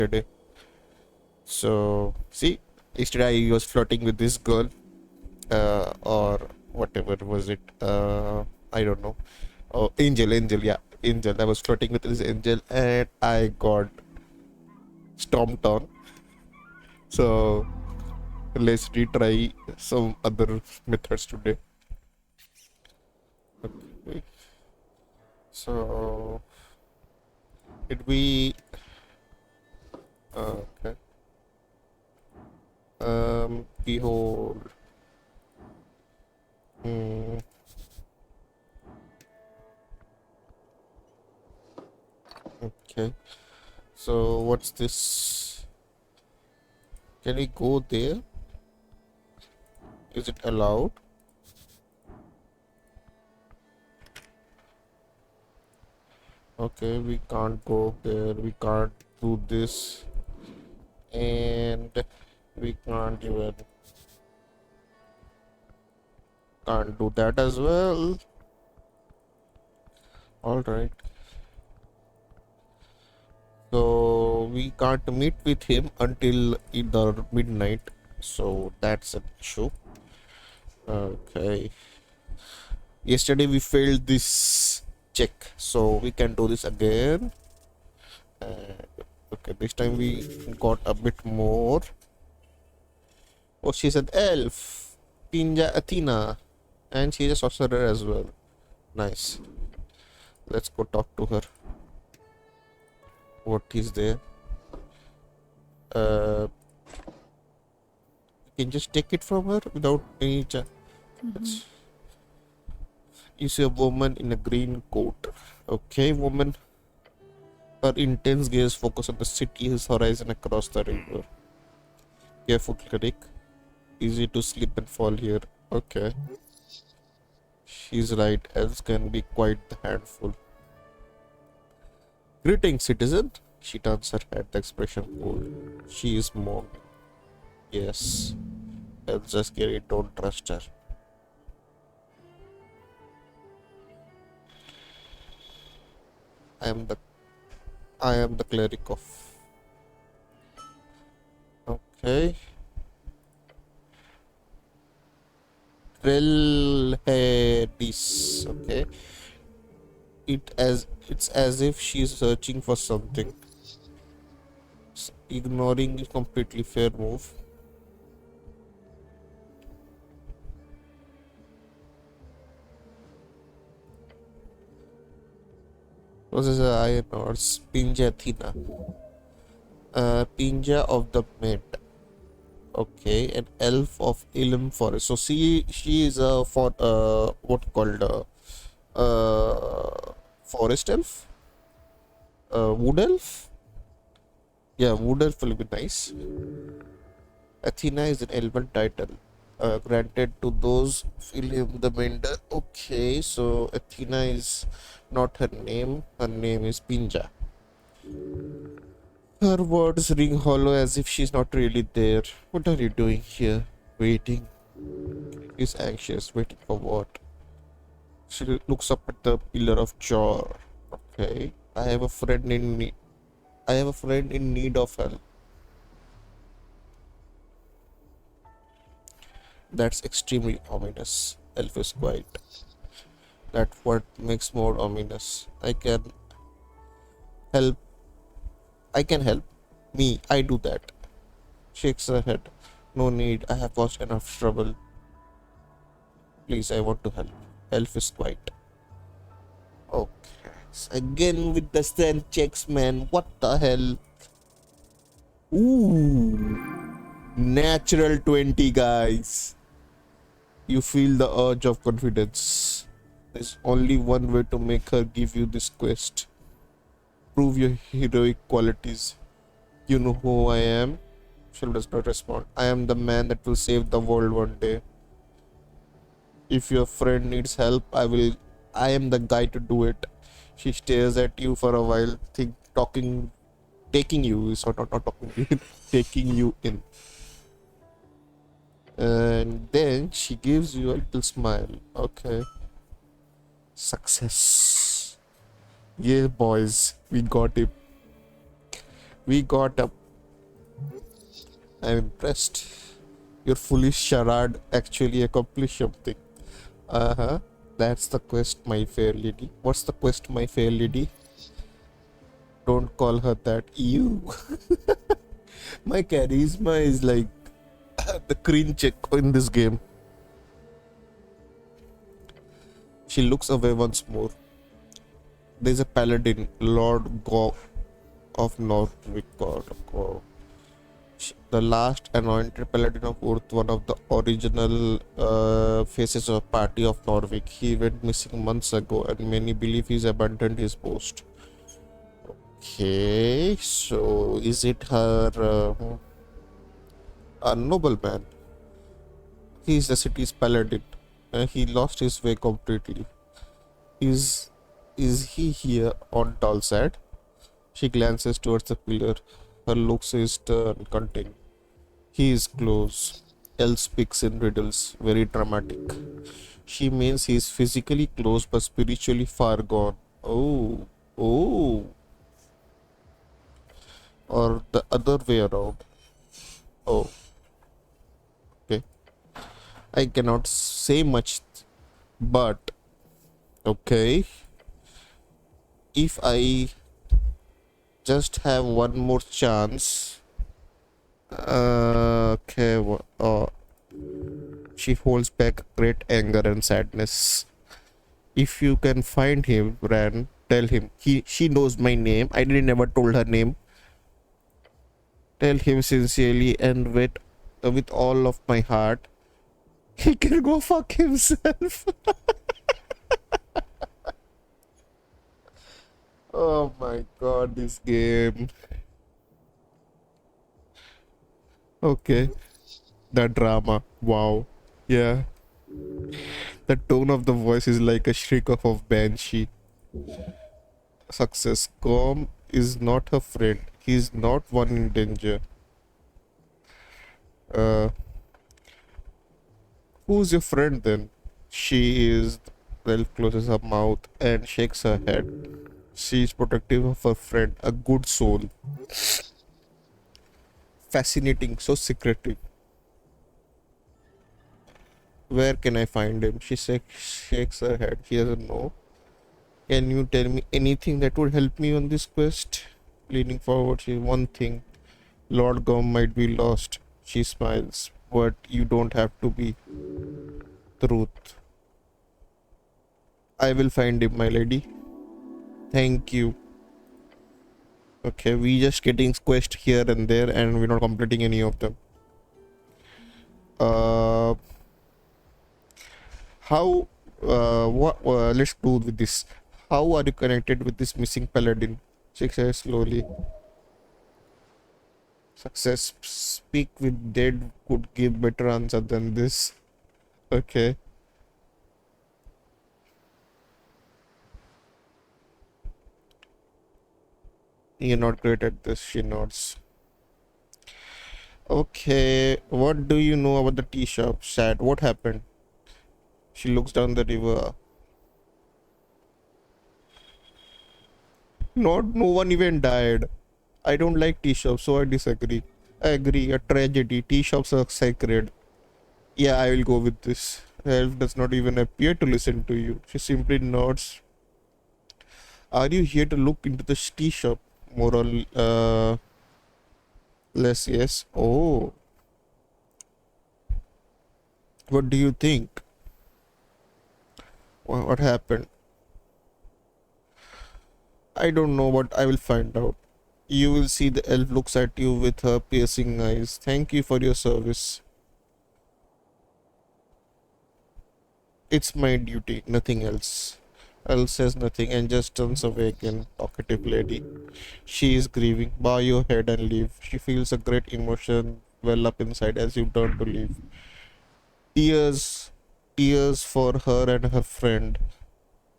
yesterday. So see, yesterday I was flirting with this girl, or whatever was it? I don't know. Oh, Angel, yeah, Angel. I was flirting with this Angel, and I got stomped on. So let's retry some other methods today. Okay. So did we? Okay. Behold. Hmm. Okay. So what's this? Can we go there? Is it allowed? Okay, we can't go there. We can't do this, and we can't do that as well. All right. So we can't meet with him until either midnight. So that's an issue. Okay. Yesterday we failed this check, so we can do this again. Okay, this time we got a bit more. Oh, she's an elf. Pinja Athena. And she's a sorcerer as well. Nice. Let's go talk to her. What is there? Uh, you can just take it from her without any You see a woman in a green coat. Okay, woman. Her intense gaze focus on the city's horizon across the river. Careful, critic. Easy to slip and fall here. Okay. She's right. Elves can be quite the handful. Greetings, citizen. She turns her head, the expression cold. She is monk. Yes. Elves are scary. Don't trust her. I am the I am the cleric of. Okay. Trellhadis. Okay. It's as if she's searching for something. Ignoring is completely fair move. What is the iron or Pinja Athena? Pinja of the Mid. Okay, an elf of Ilm Forest. So she is a for what called forest elf? Wood elf? Yeah, wood elf will be nice. Athena is an elven title, granted to those Philium the Mender. Okay, so Athena is not her name. Her name is Pinja. Her words ring hollow as if she's not really there. What are you doing here? Waiting. She's anxious. Waiting for what? She looks up at the pillar of jaw. Okay. I have a friend in need. I have a friend in need of help. That's extremely ominous. Elf is quiet. That's what makes more ominous. Help. I can help. Me. I do that. Shakes her head. No need. I have caused enough trouble. Please, I want to help. Elf is quiet. Okay. Again with the strength checks, man. What the hell? Ooh. Natural 20, guys. You feel the urge of confidence. There's only one way to make her give you this quest. Prove your heroic qualities. You know who I am? She does not respond. I am the man that will save the world one day. If your friend needs help, I am the guy to do it. She stares at you for a while, taking you, so not talking, taking you in. And then she gives you a little smile. Okay. Success. Yeah, boys, we got it. We got up. I'm impressed. Your foolish charade actually accomplished something. Uh huh. That's the quest, my fair lady. What's the quest, my fair lady? Don't call her that. You. My charisma is like the cringe check in this game. She looks away once more. There's a paladin, Lord Go of Northwick. God. The last anointed paladin of Earth, one of the original faces of party of Norwich. He went missing months ago, and many believe he's abandoned his post. Okay, so is it her a nobleman? He's the city's paladin, and he lost his way completely. Is is he here on Dalsad? She glances towards the pillar. Her looks is stern, content. He is close. Elle speaks in riddles, very dramatic. She means he is physically close but spiritually far gone. Oh, oh, or the other way around. Oh, okay. I cannot say much, but okay. If I just have one more chance. Okay, she holds back great anger and sadness. If you can find him, Ran, tell him. She knows my name. I didn't never told her name. Tell him sincerely and with all of my heart. He can go fuck himself. Oh my god, this game. Okay, the drama. Wow. Yeah. The tone of the voice is like a shriek of banshee. Success. Com is not her friend. He's not one in danger. Uh, who's your friend then? She is. Well, closes her mouth and shakes her head. She is protective of her friend, a good soul. Fascinating, so secretive. Where can I find him? Shakes her head. He doesn't know. Can you tell me anything that would help me on this quest? Leaning forward, she one thing. Lord Gom might be lost. She smiles. But you don't have to be. Truth. I will find him, my lady. Thank you. Okay, we just getting quest here and there and we're not completing any of them. Uh how what let's do with this. How are you connected with this missing paladin? She says slowly. Success. Speak with dead could give better answer than this. Okay. You're not great at this, she nods. Okay, what do you know about the tea shop? Sad. What happened? She looks down the river. Not no one even died. I don't like tea shops, so I disagree. I agree, a tragedy. Tea shops are sacred. Yeah, I will go with this. Elf does not even appear to listen to you. She simply nods. Are you here to look into the tea shop? More or less, yes. Oh, what do you think? What happened? I don't know, but I will find out. You will see the elf looks at you with her piercing eyes. Thank you for your service. It's my duty, nothing else. Elle says nothing and just turns away again. Talkative lady. She is grieving. Bow your head and leave. She feels a great emotion well up inside as you turn to leave. Tears, tears for her and her friend.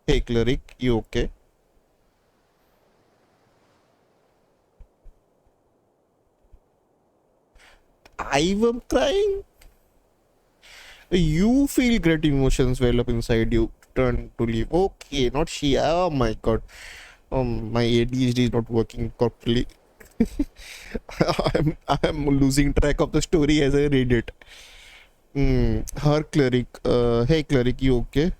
Hey, cleric, you okay? I am crying. You feel great emotions well up inside you. Turn to leave. Okay, not she. Oh my god. My ADHD is not working properly. I'm losing track of the story as I read it. Her cleric. Hey cleric, you okay?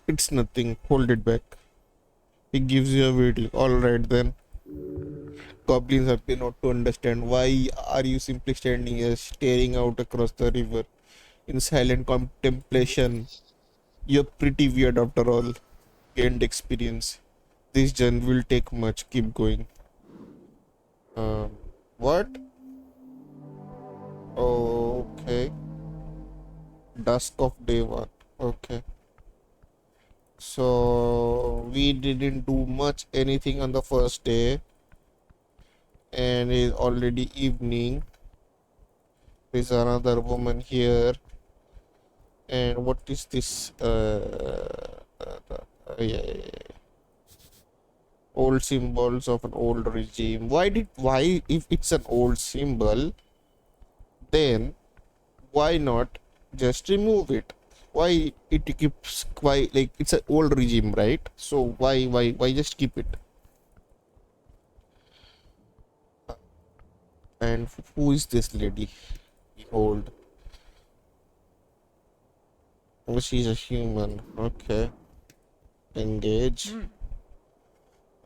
It's nothing. Hold it back. He gives you a video. All right then. Goblins appear not to understand. Why are you simply standing here, staring out across the river in silent contemplation? You're pretty weird after all. Gained experience. This journey will take much. Keep going. Um, what? Okay. Dusk of day one. Okay. So we didn't do much anything on the first day, and it's already evening. There's another woman here, and what is this? Yeah, yeah, yeah. Old symbols of an old regime. Why if it's an old symbol, then why not just remove it? Why it keeps why like it's an old regime, right? So why just keep it? And who is this lady? Behold, oh, she's a human. Okay, engage.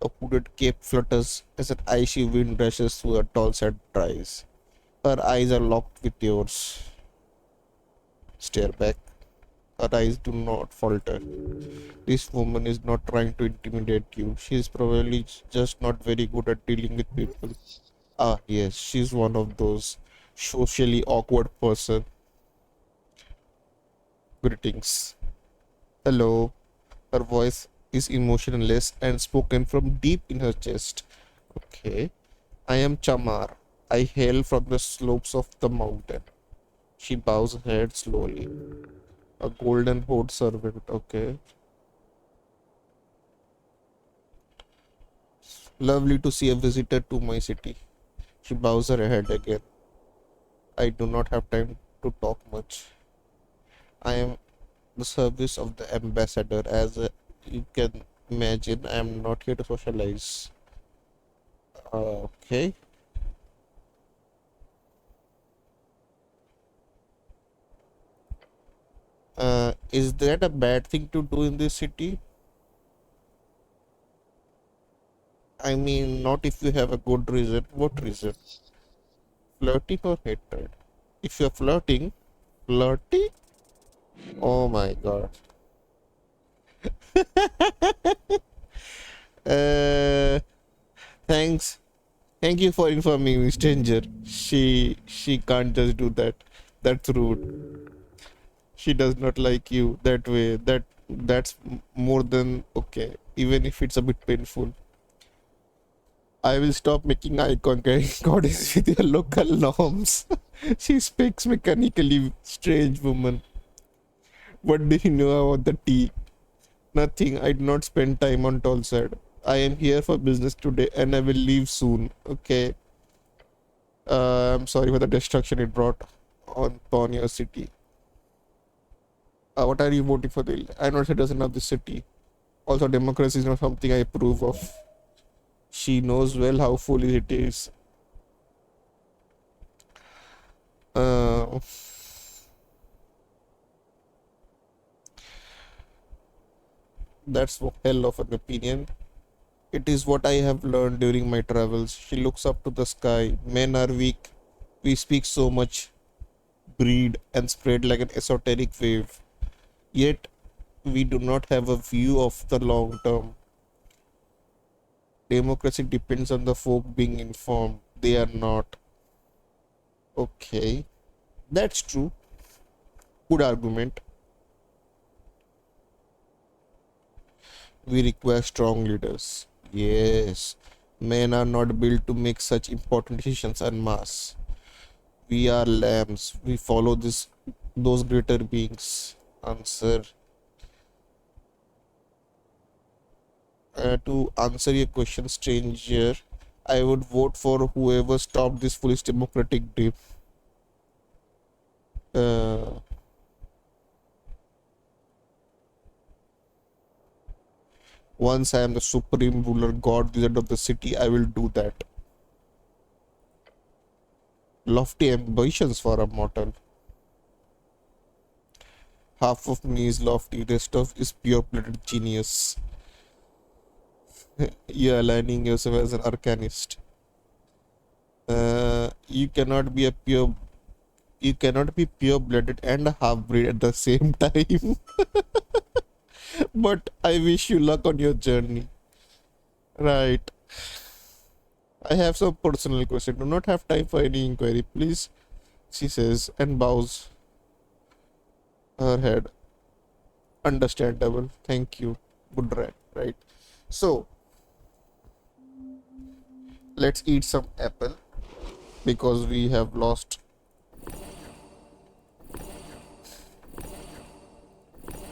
A hooded cape flutters as an icy wind rushes through her tall set eyes. Her eyes are locked with yours. Stare back. Her eyes do not falter. This woman is not trying to intimidate you. She is probably just not very good at dealing with people. Ah, yes, she's one of those socially awkward person. Greetings. Hello. Her voice is emotionless and spoken from deep in her chest. Okay. I am Chamar. I hail from the slopes of the mountain. She bows her head slowly. A golden horde servant. Okay. Lovely to see a visitor to my city. She bows her head again. I do not have time to talk much. I am the service of the ambassador. You can imagine, I am not here to socialize. Okay. Is that a bad thing to do in this city? I mean, not if you have a good reason. What reason? Flirting or hatred? If you're flirting, flirty? Oh my god. Uh, thanks. Thank you for informing me, stranger. She can't just do that. That's rude. She does not like you that way. That's more than okay. Even if it's a bit painful. I will stop making eye contact goddess with your local norms. She speaks mechanically, strange woman. What do you know about the tea? Nothing. I do not spend time on Tolsad. I am here for business today and I will leave soon. Okay. I'm sorry for the destruction it brought on your city. What are you voting for? I'm not a citizen of the city. Also, democracy is not something I approve of. She knows well how foolish it is. Uh, that's hell of an opinion. It is what I have learned during my travels. She looks up to the sky. Men are weak. We speak so much, breed, and spread like an esoteric wave. Yet, we do not have a view of the long term. Democracy depends on the folk being informed. They are not. Okay, that's true. Good argument. We require strong leaders. Yes, men are not built to make such important decisions en masse. We are lambs. We follow those greater beings. Answer. To answer your question, stranger, I would vote for whoever stopped this foolish democratic dip. Uh, Once I am the supreme ruler, god, wizard of the city, I will do that. Lofty ambitions for a mortal. Half of me is lofty, rest of is pure-blooded genius. You're aligning yourself as an arcanist. You cannot be a pure. You cannot be pure-blooded and a half-breed at the same time. But I wish you luck on your journey. Right. I have some personal question. Do not have time for any inquiry, please. She says and bows her head. Understandable. Thank you. Good right. Right. So let's eat some apple because we have lost.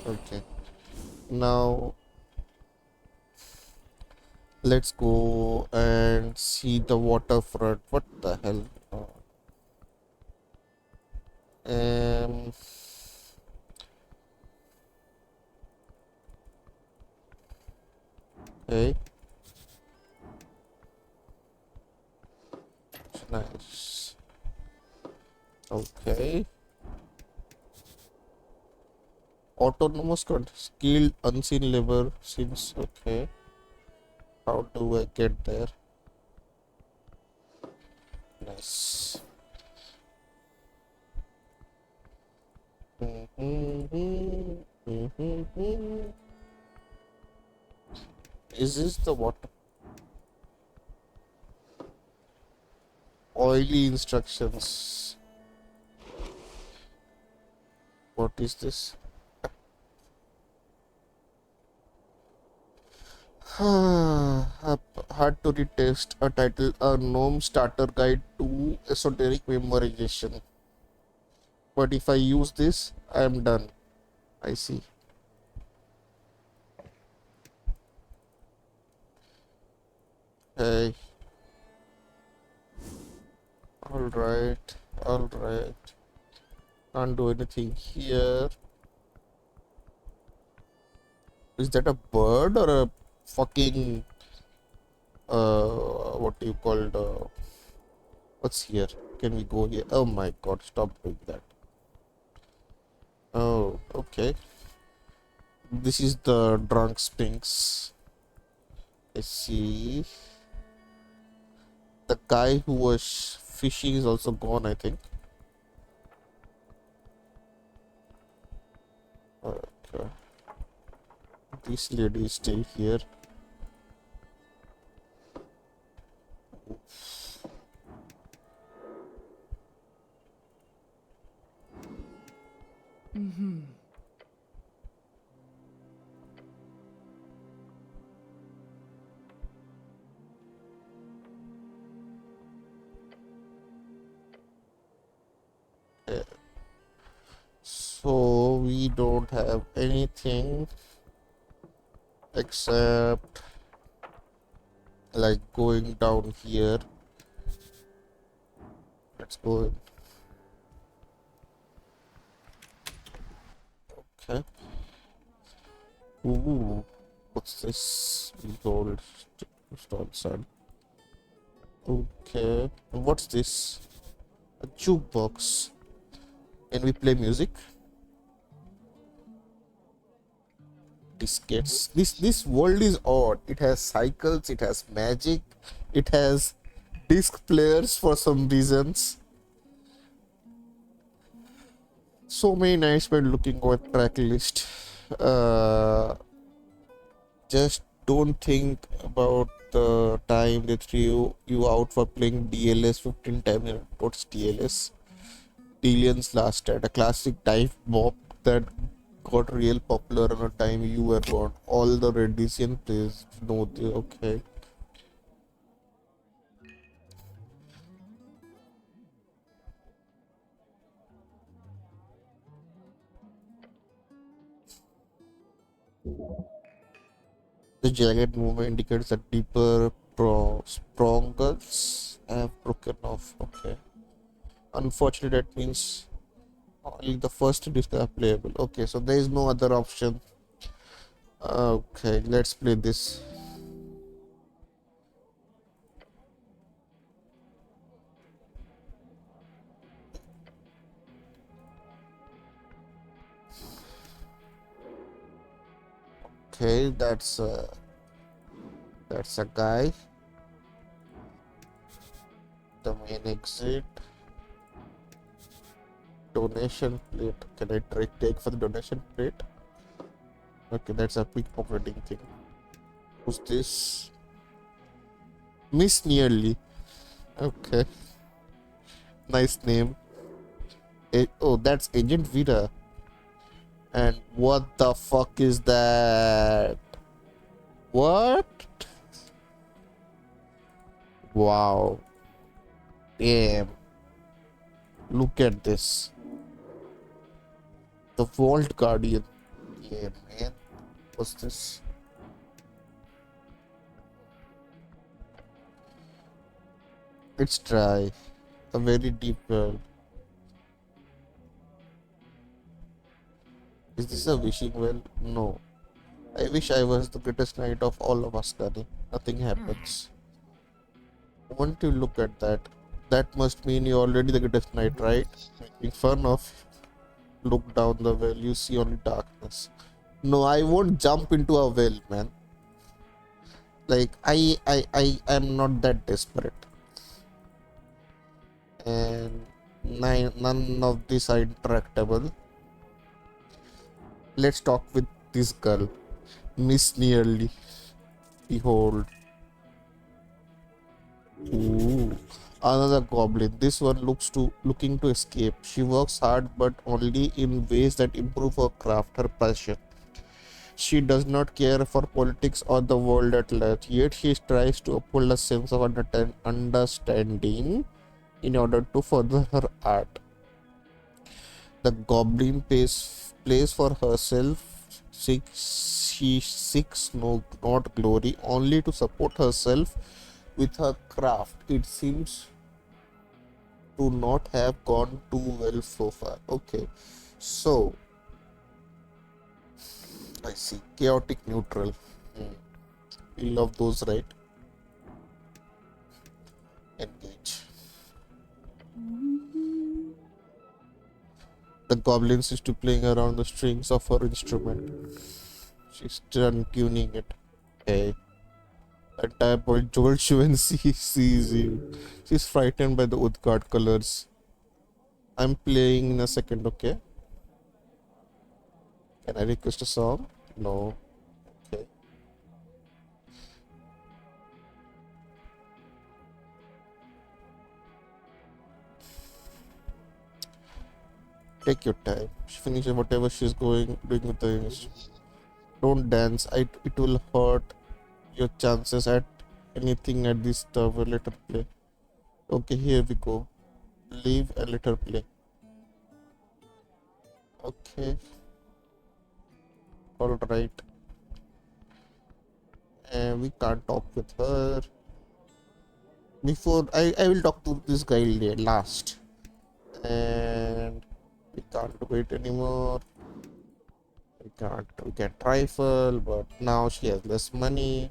Okay. Now let's go and see the waterfront. What the hell? Um. Okay. Nice. Okay. Autonomous control. Skilled unseen lever. Seems okay. How do I get there? Nice. Is this the water? Oily instructions. What is this? Hard to read text. A title, a gnome starter guide to esoteric memorization. But if I use this, I am done. I see. Hey. Alright. Alright. Can't do anything here. Is that a bird or a fucking what do you call what's here? Can we go here? Oh my god, stop doing that. Oh, okay. This is the drunk sphinx. I see. The guy who was fishing is also gone, I think. Okay. This lady is still here. Yeah. So we don't have anything except like going down here. Let's go. Okay. Ooh, what's this? Gold stone sun. Okay. And what's this? A jukebox. Can we play music? Diskettes. This world is odd. It has cycles. It has magic. It has disc players for some reasons. So many nights spent looking over track list. Just don't think about the time they threw you out for playing DLS 15 times. What's DLS? Dillions lasted. A classic dive bomb that got real popular on a time you were born. All the Redisian players know the okay. The jagged movement indicates that deeper sprongles have broken off. Okay. Unfortunately, that means only the first disc are playable. Okay, so there is no other option Okay, let's play this. Okay, that's a guy. The main exit. Donation plate. Can I take for the donation plate? Okay, that's a pickpocketing thing. Who's this? Miss Nearly. Okay, nice name. Oh, that's Agent Vita. And what the fuck is that? What? Wow. Damn. Look at this. The Vault Guardian. Yeah, man. What's this? It's dry. A very deep well. Is this a wishing well? No. I wish I was the greatest knight of all of us, Danny. Nothing happens. Want to look at that? That must mean you're already the greatest knight, right? Making fun of. Look down the well, you see only darkness. No, I won't jump into a well, man. Like I am not that desperate. And none of these are interactable. Let's talk with this girl, Miss Nearly. Behold. Ooh. Another goblin. This one looking to escape. She works hard but only in ways that improve her craft, her passion. She does not care for politics or the world at large, yet she tries to uphold a sense of understanding in order to further her art. The goblin plays for herself. She seeks not glory, only to support herself with her craft. It seems to not have gone too well so far. Okay, so I see chaotic neutral. Hmm. We love those, right? Engage. The goblin is to playing around the strings of her instrument. She's done tuning it. Hey, that type of George when she sees you. She's frightened by the Utgard colors. I'm playing in a second, okay? Can I request a song? No. Okay. Take your time. She finishes whatever she's doing with the instrument. Don't dance. It will hurt your chances at anything at this tower. Let her play. Okay, here we go. Leave and let her play. Okay, alright. And we can't talk with her. Before I will talk to this guy last. And we can't do it anymore. We can trifle, but now she has less money.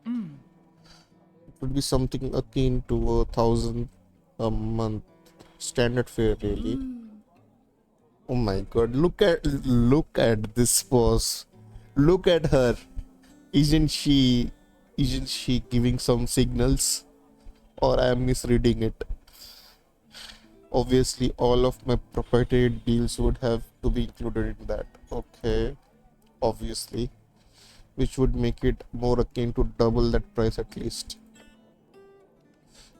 It would be something akin to 1,000 a month. Standard fare, really. Oh my god, look at this pose. Look at her. Isn't she giving some signals? Or I am misreading it? Obviously all of my proprietary deals would have to be included in that. Okay, obviously, which would make it more akin to double that price at least.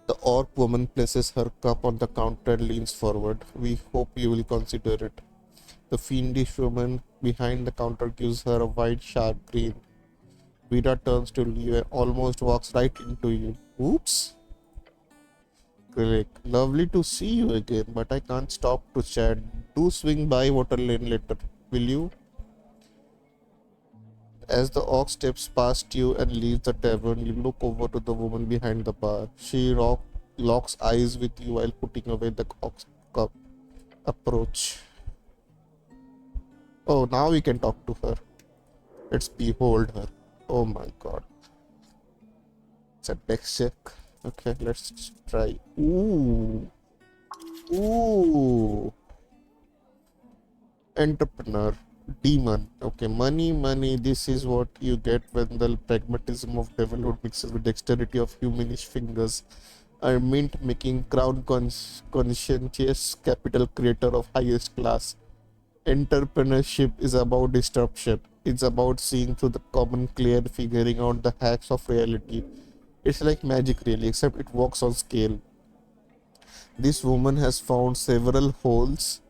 The orc woman places her cup on the counter and leans forward. We hope you will consider it. The fiendish woman behind the counter gives her a wide, sharp grin. Vida turns to leave and almost walks right into you. Oops! Click. Lovely to see you again, but I can't stop to chat. Do swing by Water Lane later, will you? As the orc steps past you and leaves the tavern, you look over to the woman behind the bar. She locks eyes with you while putting away the cup. Approach. Oh, now we can talk to her. Let's behold her. Oh my god. It's a dex check. Okay, let's try. Ooh. Ooh. Entrepreneur. Demon. Okay, money. This is what you get when the pragmatism of devilhood mixes with dexterity of humanish fingers. A mint making crown conscientious capital creator of highest class. Entrepreneurship is about disruption. It's about seeing through the common clear, figuring out the hacks of reality. It's like magic, really, except it works on scale. This woman has found several holes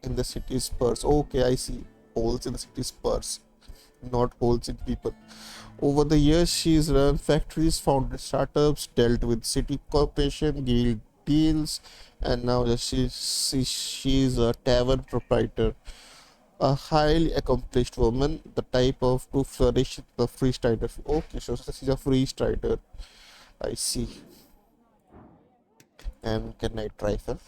in the city's purse. Okay, I see. Holes in the city's purse, not holes in people. Over the years, she's run factories, founded startups, dealt with city corporation, guild deals, and now she's a tavern proprietor. A highly accomplished woman, the type of to flourish the freestyler. Okay, so she's a freestyler. I see. And can I try her?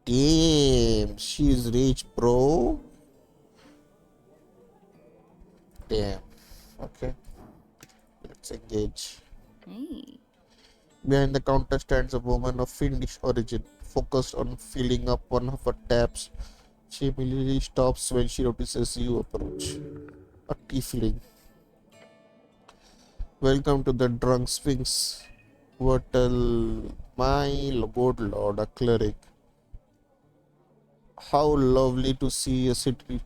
Damn, she's rich, bro. Damn. Okay, let's engage. Hey. Behind the counter stands a woman of Finnish origin, focused on filling up one of her taps. She immediately stops when she notices you approach. A tiefling. Welcome to the drunk sphinx. Wurtle, my good lord, a cleric. How lovely to see a city.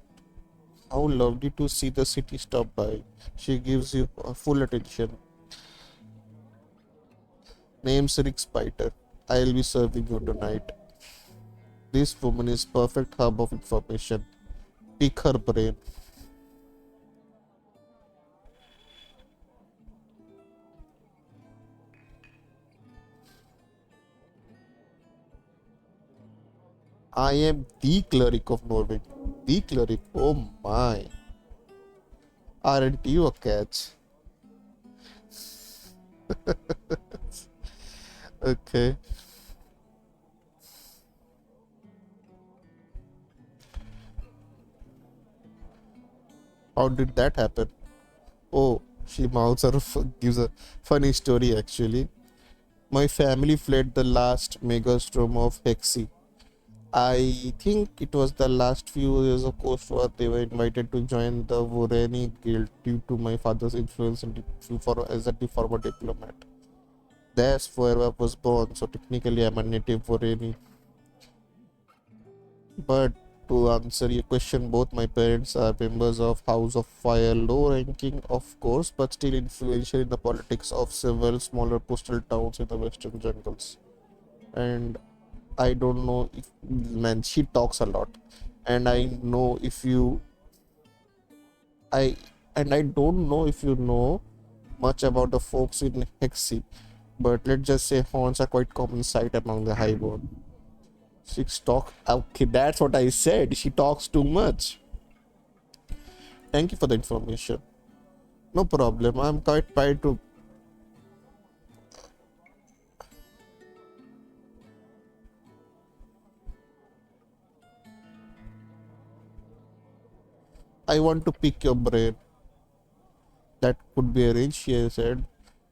How lovely to see the city stop by. She gives you full attention. Name's Rick Spider. I'll be serving you tonight. This woman is perfect hub of information. Pick her brain. I am the cleric of Norway. The cleric. Oh my. Aren't you a catch? Okay. How did that happen? Oh, she mouths her gives a funny story actually. My family fled the last megastorm of Hexi. I think it was the last few years of Coast War. They were invited to join the Voreni Guild due to my father's influence as a former diplomat. That's where I was born, so technically I'm a native Voreni. But to answer your question, both my parents are members of House of Fire, low ranking, of course, but still influential in the politics of several smaller coastal towns in the western jungles. And I don't know if, man, she talks a lot, and I I don't know if you know much about the folks in Hexi, but let's just say horns are quite common sight among the highborn. She talk. Okay, that's what I said. She talks too much. Thank you for the information. No problem. I'm quite proud to. I want to pick your brain. That could be arranged, she said.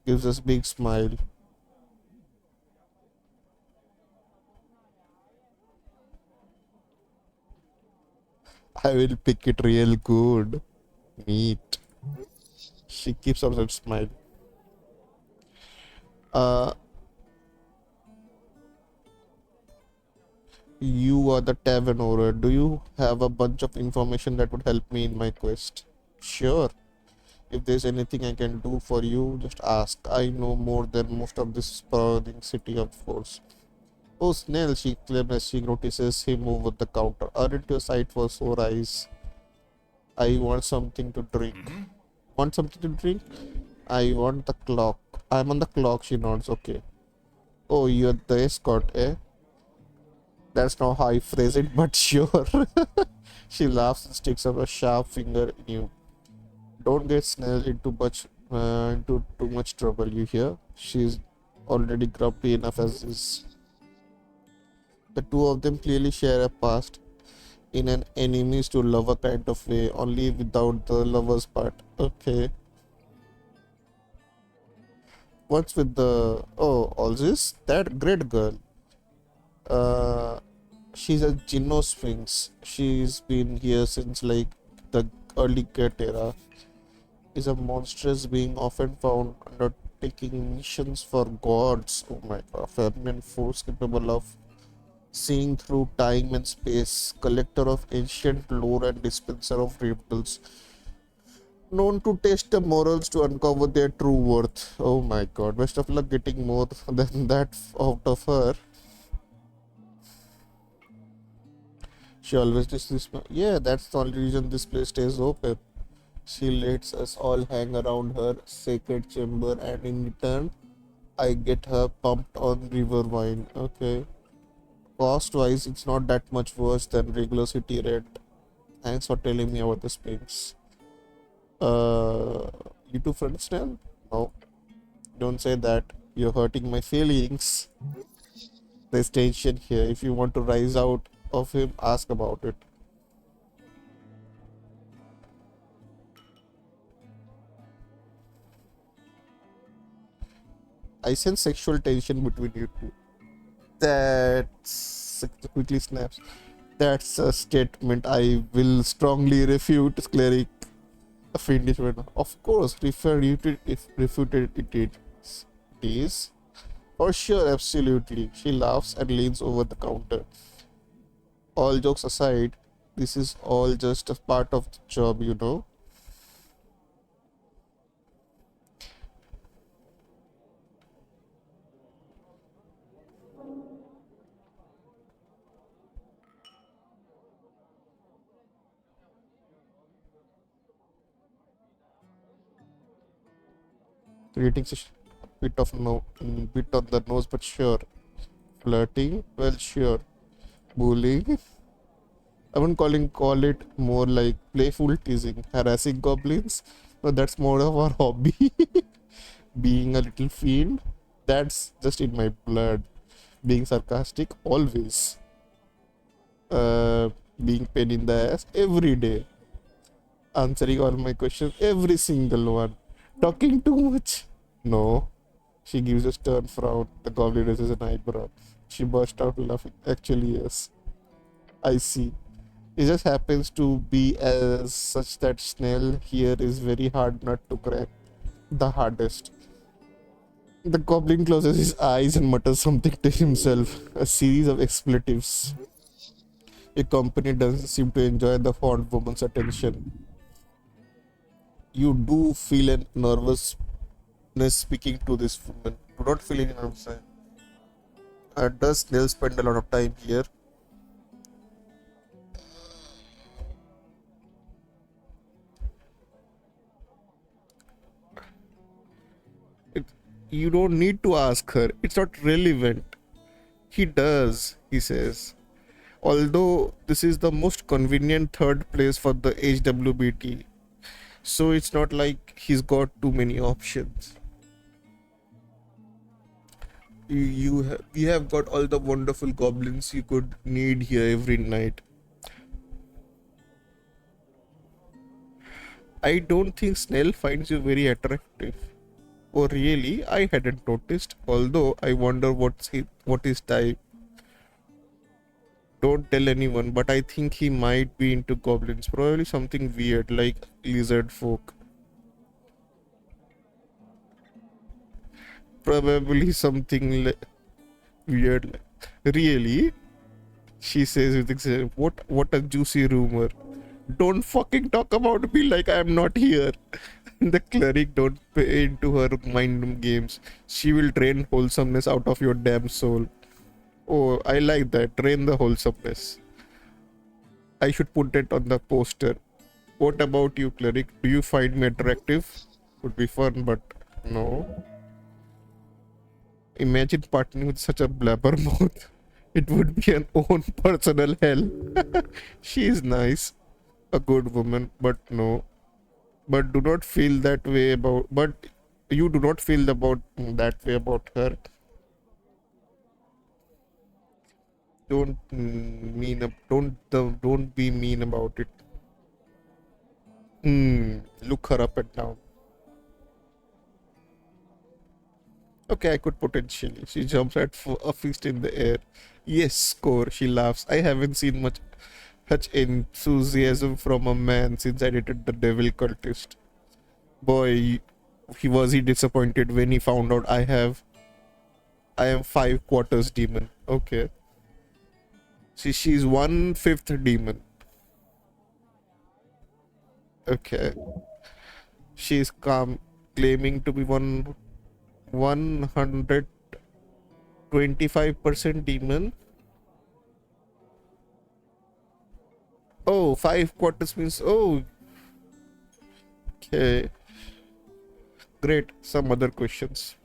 Gives us big smile. I will pick it real good. Neat. She keeps on that smile. Uh, you are the tavern owner. Do you have a bunch of information that would help me in my quest? Sure. If there's anything I can do for you, just ask. I know more than most of this sprawling city, of course. Oh, Snell, she claims as she notices him over the counter. Aren't your sight for sore eyes? I want something to drink. Want something to drink? I want the clock. I'm on the clock, she nods. Okay. Oh, you're the escort, eh? That's not how I phrase it, but sure. She laughs and sticks up a sharp finger in you. Don't get Snell into too much trouble, you hear? already grumpy enough as is. The two of them clearly share a past in an enemies to lover kind of way, only without the lovers part. Okay. What's with the all this? That great girl. Uh she's a Gino Sphinx. She's been here since like the early Cat era. Is a monstrous being often found undertaking missions for gods. Oh my god, feminine force capable of seeing through time and space, collector of ancient lore and dispenser of riddles, known to test the morals to uncover their true worth. Oh my god, best of luck getting more than that out of her. She always does this. Yeah, that's the only reason this place stays open. She lets us all hang around her sacred chamber, and in return, I get her pumped on river wine. Okay. Cost wise, it's not that much worse than regular city rent. Thanks for telling me about the Sphinx. You two friends now? No, don't say that. You're hurting my feelings. There's tension here. If you want to rise out of him, ask about it. I sense sexual tension between you two. That's quickly snaps. That's a statement I will strongly refute, cleric. A fiendish word. Of course, refuted if refuted it is. For sure, absolutely. She laughs and leans over the counter. All jokes aside, this is all just a part of the job, you know. Greetings is bit of no bit on the nose, but sure. Flirting? Well, sure. Bullying? I wouldn't call it more like playful teasing. Harassing goblins? No, that's more of our hobby. Being a little fiend? That's just in my blood. Being sarcastic? Always. Uh, being pain in the ass? Every day. Answering all my questions? Every single one. Talking too much? No. She gives a stern frown. The goblin raises an eyebrow. She burst out laughing. Actually, yes. I see. It just happens to be as such that Snell here is very hard nut to crack. The hardest. The goblin closes his eyes and mutters something to himself. A series of expletives. Your company doesn't seem to enjoy the fond woman's attention. You do feel a nervousness speaking to this woman. Do not feel any nervousness. Does Snail spend a lot of time here? It, you don't need to ask her. It's not relevant. He does, he says. Although this is the most convenient third place for the HWBT. So it's not like he's got too many options. You have got all the wonderful goblins you could need here every night. I don't think Snell finds you very attractive. Oh really? I hadn't noticed. Although I wonder what his type. Don't tell anyone, but I think he might be into goblins. Probably something weird like lizard folk. Probably something weird. Really? She says with what a juicy rumor. Don't fucking talk about me like I'm not here. The cleric don't pay into her mind games. She will drain wholesomeness out of your damn soul. Oh, I like that. Drain the wholesomeness. I should put it on the poster. What about you, cleric? Do you find me attractive? Would be fun, but no. Imagine partnering with such a blabbermouth. It would be an own personal hell. She is nice, a good woman, but no. But do not feel that way about. But you do not feel about that way about her. don't be mean about it. Look her up and down. Okay, I could potentially. She jumps at a fist in the air. Yes, score. She laughs. I haven't seen much enthusiasm from a man since I dated the devil cultist. Boy, he disappointed when he found out I am 5 quarters demon. Okay. See, she's 1/5 demon. Okay. She's claiming to be 125% demon. Oh, 5 quarters means okay. Great. Some other questions.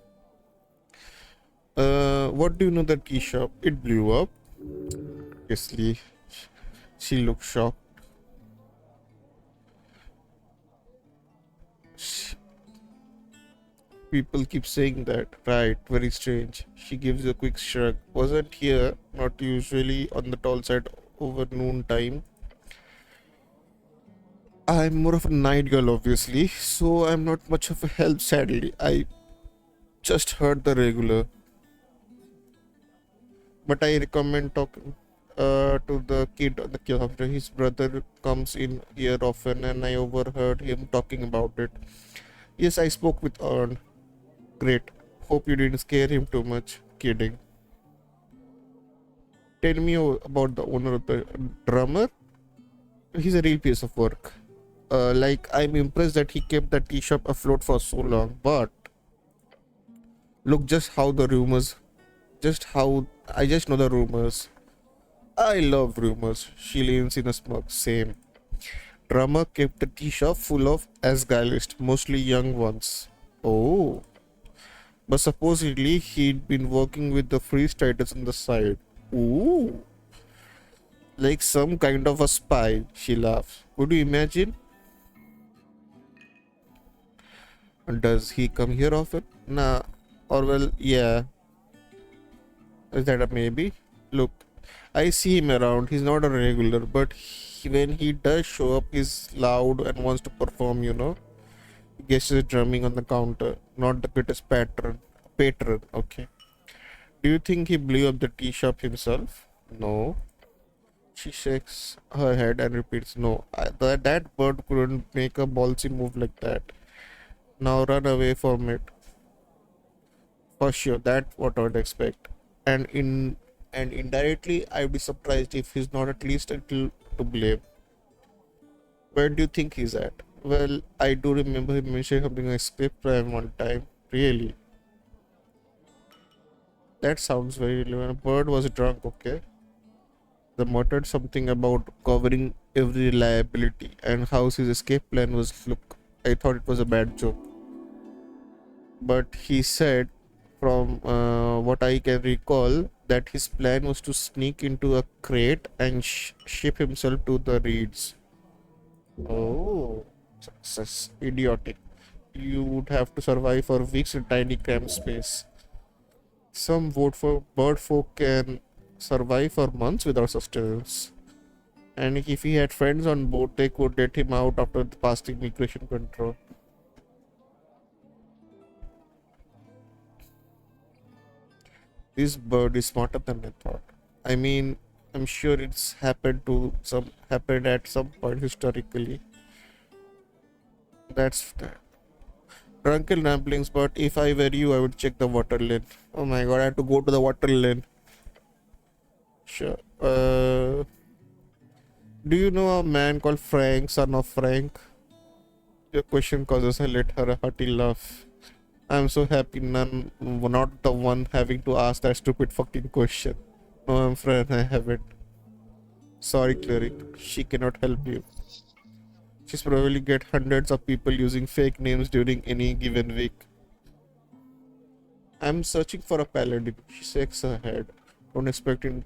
What do you know that key shop? It blew up. Obviously, she looked shocked. People keep saying that. Right, very strange. She gives a quick shrug. Wasn't here, not usually on the tall side over noon time. I'm more of a night girl, obviously, so I'm not much of a help, sadly. I just heard the regular. But I recommend talking to the kid on the counter. His brother comes in here often, and I overheard him talking about it. Yes, I spoke with Earn. Great. Hope you didn't scare him too much. Kidding. Tell me about the owner of the drummer. He's a real piece of work. Like, I'm impressed that he kept the tea shop afloat for so long. But look, just how I just know the rumors. I love rumors. She leans in a smirk. Same. Drummer kept the tea shop full of Asgalists, mostly young ones. Oh. But supposedly he'd been working with the freestriders on the side. Ooh. Like some kind of a spy, she laughs. Could you imagine? Does he come here often? Nah. Or well, yeah. Is that a maybe? Look, I see him around. He's not a regular, but when he does show up, he's loud and wants to perform, you know. Guest is drumming on the counter, not the greatest patron. Okay. Do you think he blew up the tea shop himself? No. She shakes her head and repeats, no. That bird couldn't make a ballsy move like that. Now run away from it. For sure, that's what I would expect. And indirectly, I'd be surprised if he's not at least a little to blame. Where do you think he's at? Well, I do remember him mentioning something like script prime one time. Really? That sounds very relevant. A bird was drunk, okay? They muttered something about covering every liability and how his escape plan was. Look, I thought it was a bad joke. But he said, from what I can recall, that his plan was to sneak into a crate and ship himself to the reeds. Oh, success. Idiotic. You would have to survive for weeks in tiny cramped space. Some vote for bird folk can survive for months without sustenance. And if he had friends on board, they could let him out after the past immigration control. This bird is smarter than I thought. I mean, I'm sure it's happened at some point historically. That's that. Drunken ramblings, but if I were you, I would check the water lane. Oh my god, I have to go to the water lane. Sure. Do you know a man called Frank, son of Frank? Your question causes her let her a hearty laugh. I'm so happy not the one having to ask that stupid fucking question. No, I'm friend, I haven't. Sorry, cleric. She cannot help you. She's probably get hundreds of people using fake names during any given week. I'm searching for a paladin. She shakes her head. Don't expect him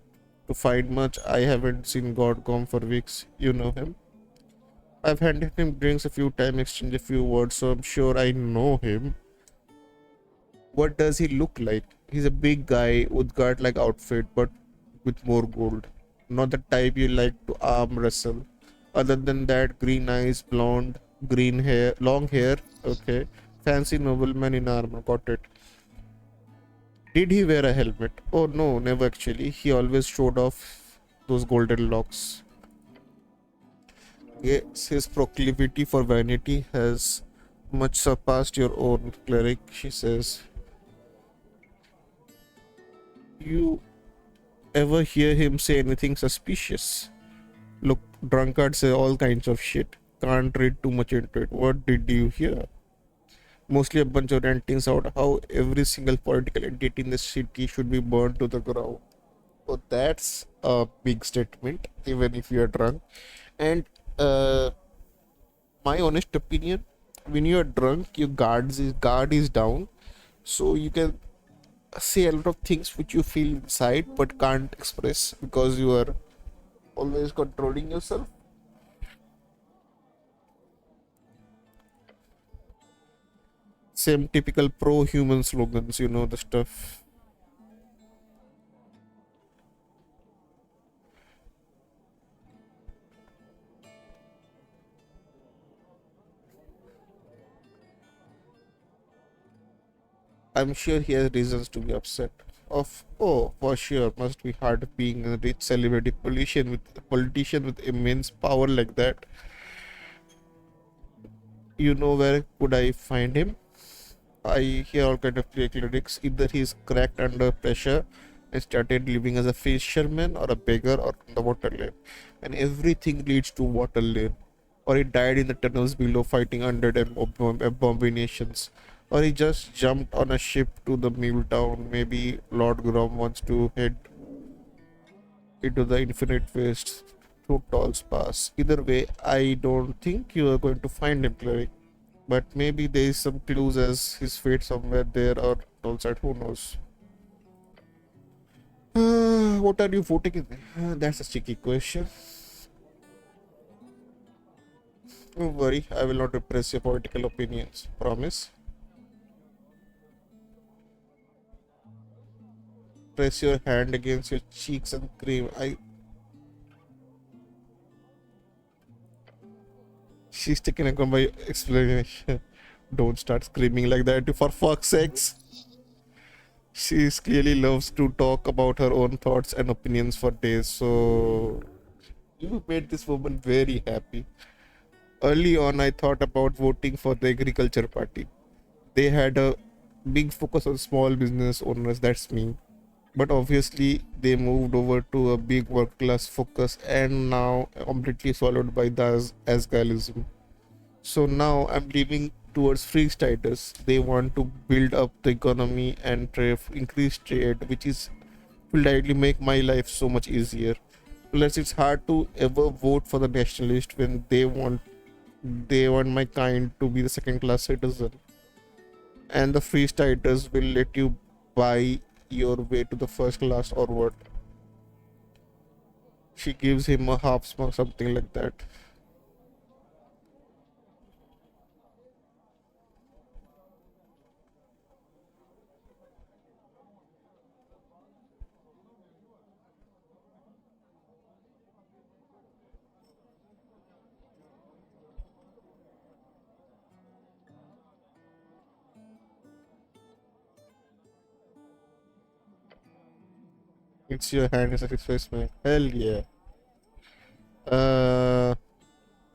to find much. I haven't seen Godcom for weeks. You know him. I've handed him drinks a few times, exchanged a few words, so I'm sure I know him. What does he look like? He's a big guy with guard like outfit, but with more gold. Not the type you like to arm wrestle. Other than that, green eyes, blonde, green hair, long hair. Okay. Fancy nobleman in armor. Got it. Did he wear a helmet? Oh no, never actually. He always showed off those golden locks. Yes, his proclivity for vanity has much surpassed your own, cleric, she says. You ever hear him say anything suspicious? Look, drunkards say all kinds of shit. Can't read too much into it. What did you hear? Mostly a bunch of rantings out how every single political entity in the city should be burned to the ground. Oh, that's a big statement, even if you're drunk. And my honest opinion, when you're drunk, your guard is down, so you can say a lot of things which you feel inside but can't express because you are always controlling yourself. Same typical pro-human slogans, you know the stuff. I'm sure he has reasons to be upset. Of oh, for sure, must be hard being a rich celebrity politician with immense power like that. You know where could I find him? I hear all kind of fake lyrics. Either he's cracked under pressure and started living as a fisherman or a beggar or on the water lane. And everything leads to water lane. Or he died in the tunnels below fighting under them abominations. Or he just jumped on a ship to the mule town. Maybe Lord Grom wants to head into the infinite waste through Tall's Pass. Either way, I don't think you are going to find him, Cleric. But maybe there is some clues as his fate somewhere there or outside. Who knows? What are you voting in? That's a tricky question. Don't worry, I will not repress your political opinions. Promise. Press your hand against your cheeks and scream. She's taken a by explanation. Don't start screaming like that, for fuck's sakes. She clearly loves to talk about her own thoughts and opinions for days, so you made this woman very happy. Early on, I thought about voting for the Agriculture Party. They had a big focus on small business owners, that's me. But obviously, they moved over to a big work class focus and now completely swallowed by the Asgalism. So now I'm leaning towards freestyles. They want to build up the economy and increase trade, which is will directly make my life so much easier. Plus, it's hard to ever vote for the nationalist when they want my kind to be the second class citizen. And the freestyles will let you buy your way to the first class or what? She gives him a half smile, something like that. It's your hand is a face man. Hell yeah. Uh,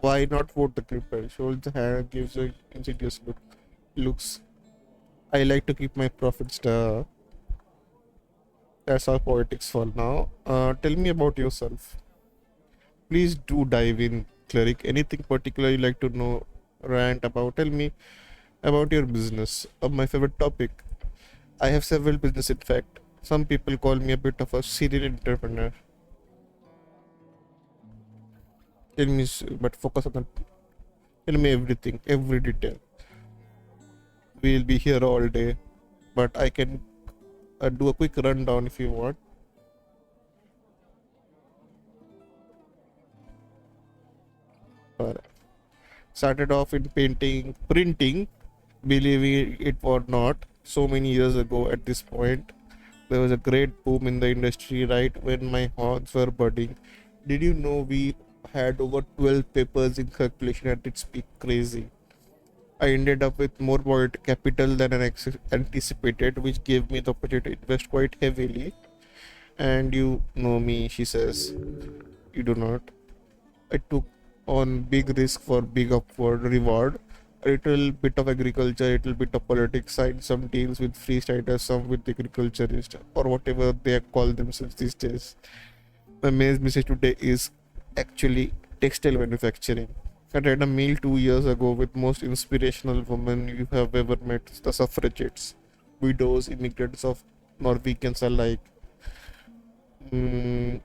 why not vote the creeper? Shows the hand gives a insidious looks. I like to keep my profits. That's our politics for now. Tell me about yourself. Please do dive in, cleric. Anything particular you like to know, rant about? Tell me about your business. My favorite topic. I have several business. In fact, some people call me a bit of a serial entrepreneur. Tell me, but focus on the. Tell me everything, every detail. We'll be here all day, but I can do a quick rundown if you want. Alright. Started off in painting, printing, believing it or not, so many years ago at this point. There was a great boom in the industry right when my horns were budding. Did you know we had over 12 papers in circulation at its peak? Crazy. I ended up with more borrowed capital than anticipated, which gave me the opportunity to invest quite heavily. And you know me, she says. You do not. I took on big risk for big upward reward. A little bit of agriculture, a little bit of politics, signed some deals with freestyles, some with agriculturists, or whatever they call themselves these days. My main message today is actually textile manufacturing. I had a meal 2 years ago with most inspirational women you have ever met, the suffragettes, widows, immigrants of Norwegians alike. Mm,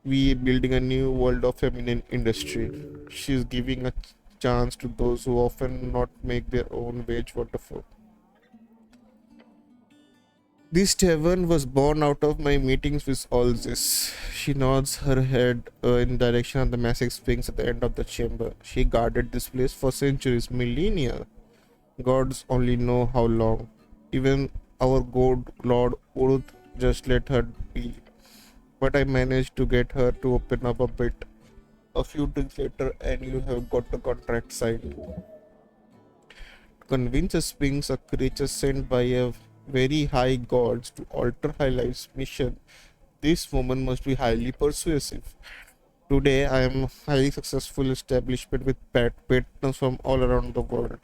we building a new world of feminine industry. She's giving a chance to those who often not make their own wage. Wonderful. This tavern was born out of my meetings with all this. She nods her head in direction of the massive sphinx at the end of the chamber. She guarded this place for centuries, millennia. Gods only know how long. Even our god Lord would just let her be. But I managed to get her to open up a bit. A few days later, and you have got the contract signed. Convince a Sphinx, a creature sent by a very high gods to alter her life's mission. This woman must be highly persuasive. Today, I am a highly successful establishment with patrons from all around the world.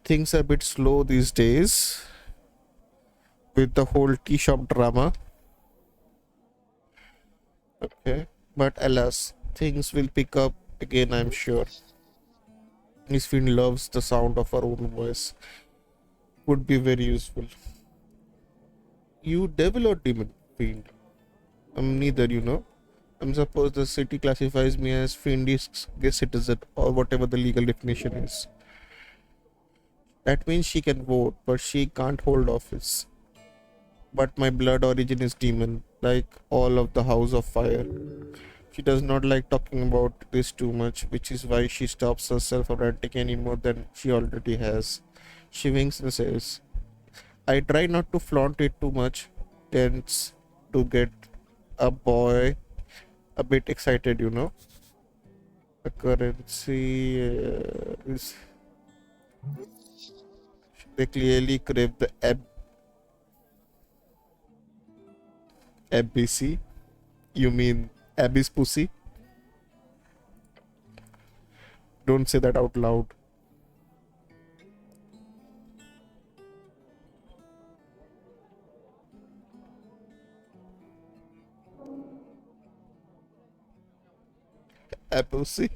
Things are a bit slow these days with the whole tea shop drama. Okay, but alas, things will pick up again, I'm sure. Miss Finn loves the sound of her own voice. Would be very useful. You devil or demon? Fiend. Neither, you know. I'm supposed the city classifies me as fiendish guest citizen or whatever the legal definition is. That means she can vote, but she can't hold office. But my blood origin is demon, like all of the House of Fire. She does not like talking about this too much, which is why she stops herself from ranting any more than she already has. She winks and says, I try not to flaunt it too much, tends to get a boy a bit excited, you know. The currency is. They clearly crave the ABC. You mean Abby's pussy? Don't say that out loud. Pussy?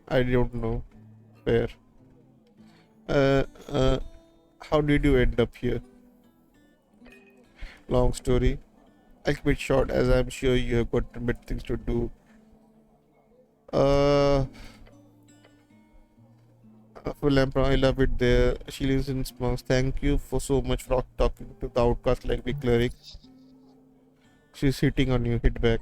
I don't know. Where? Uh, uh, how did you end up here? Long story. I'll keep it short as I'm sure you have got a bit things to do. Uh, I love it there. She lives in Smunks. Thank you for so much for talking to the outcast like big cleric. She's hitting on you. Hit back.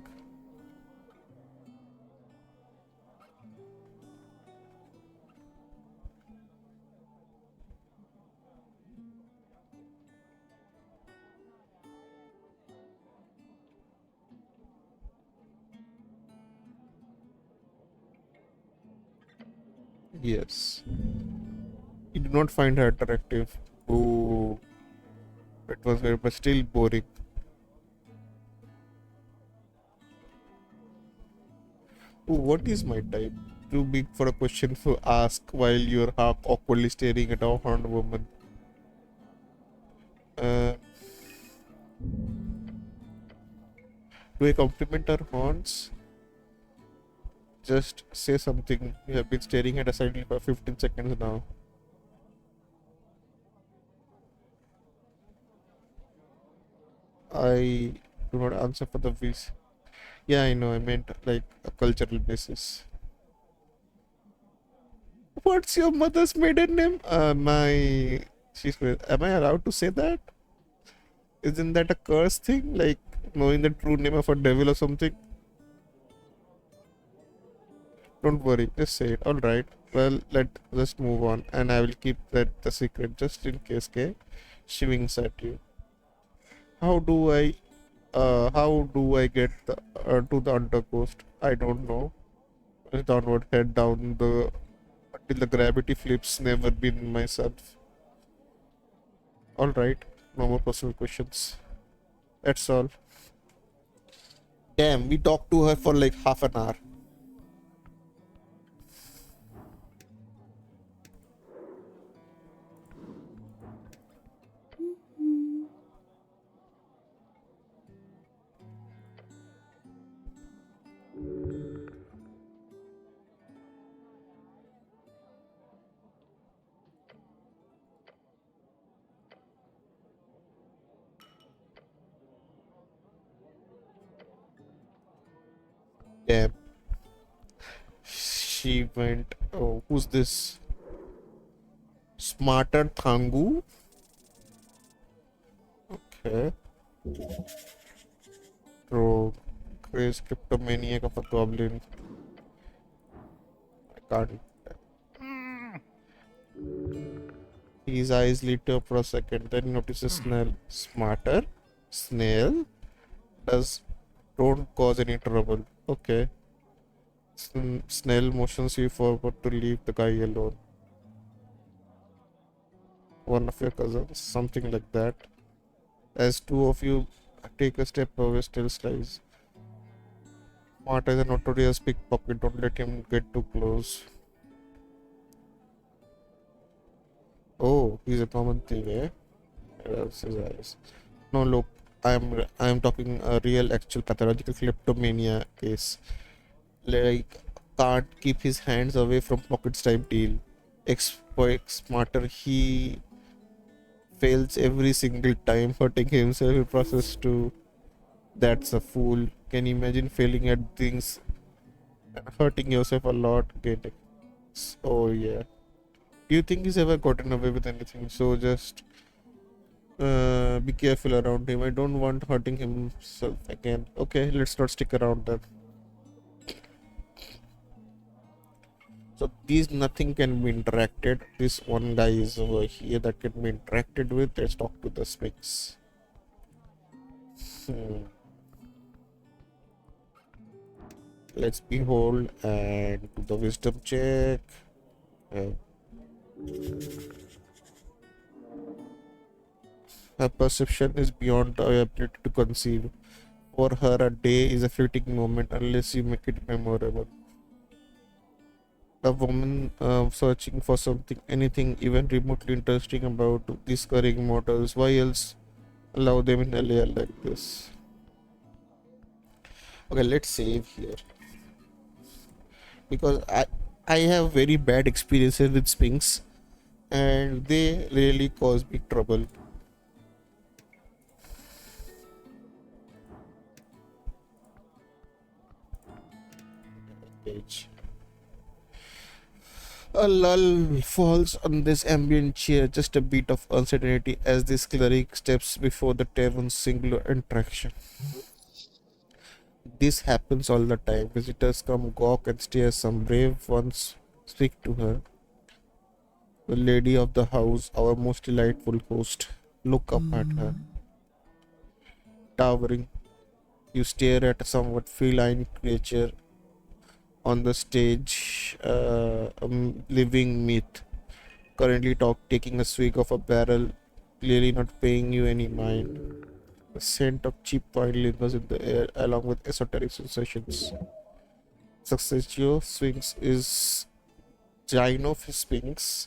Yes. You do not find her attractive. Oh, it was very, but still boring. Oh, what is my type? Too big for a question to ask while you're half awkwardly staring at a horned woman. Uh, do I compliment her horns? Just say something. You have been staring at a silently for 15 seconds now. I do not answer for the visa. Yeah, I know. I meant like a cultural basis. What's your mother's maiden name? My. She's. Am I allowed to say that? Isn't that a curse thing? Like knowing the true name of a devil or something? Don't worry. Just say it. All right. Well, let's move on, and I will keep that the secret just in case. Okay? She winks at you. how do I get to the undercoast? I don't know. Downward head down the until the gravity flips. Never been myself. All right, no more personal questions. That's all. Damn, we talked to her for like half an hour. Damn. She went. Oh, who's this? Smarter Thangu? Okay. Bro, crazy cryptomaniac of a goblin. I can't. His eyes lit up for a second, then he notices Snail. Smarter? Snail? Does don't cause any trouble. Okay. Snail motions you forward to leave the guy alone. One of your cousins, something like that. As two of you take a step away, still slides. Marta is a notorious pickpocket, don't let him get too close. Oh, he's a common thing, eh? That's his eyes. No, look, I'm talking a real, actual pathological kleptomania case. Like, can't keep his hands away from pockets type deal. Exploit smarter, he fails every single time, hurting himself in process too. That's a fool. Can you imagine failing at things and hurting yourself a lot? Getting. Oh yeah. Do you think he's ever gotten away with anything? So just be careful around him. I don't want hurting himself again. Okay, let's not stick around then. So these nothing can be interacted. This one guy is over here that can be interacted with. Let's talk to the Sphinx. Hmm. Let's behold and do the wisdom check. Uh, her perception is beyond her ability to conceive. For her, a day is a fleeting moment unless you make it memorable. A woman searching for something, anything even remotely interesting about these scurrying mortals. Why else allow them in a layer like this? Okay, let's save here because I have very bad experiences with Sphinx and they really cause me trouble. Page. A lull falls on this ambient cheer, just a bit of uncertainty as this cleric steps before the tavern's singular attraction. This happens all the time. Visitors come gawk and stare. Some brave ones speak to her. The lady of the house, our most delightful host, look up at her. Towering, you stare at a somewhat feline creature on the stage, living myth, currently taking a swig of a barrel, clearly not paying you any mind. The scent of cheap wine lingers in the air, along with esoteric sensations. Successio Sphinx is Gino Sphinx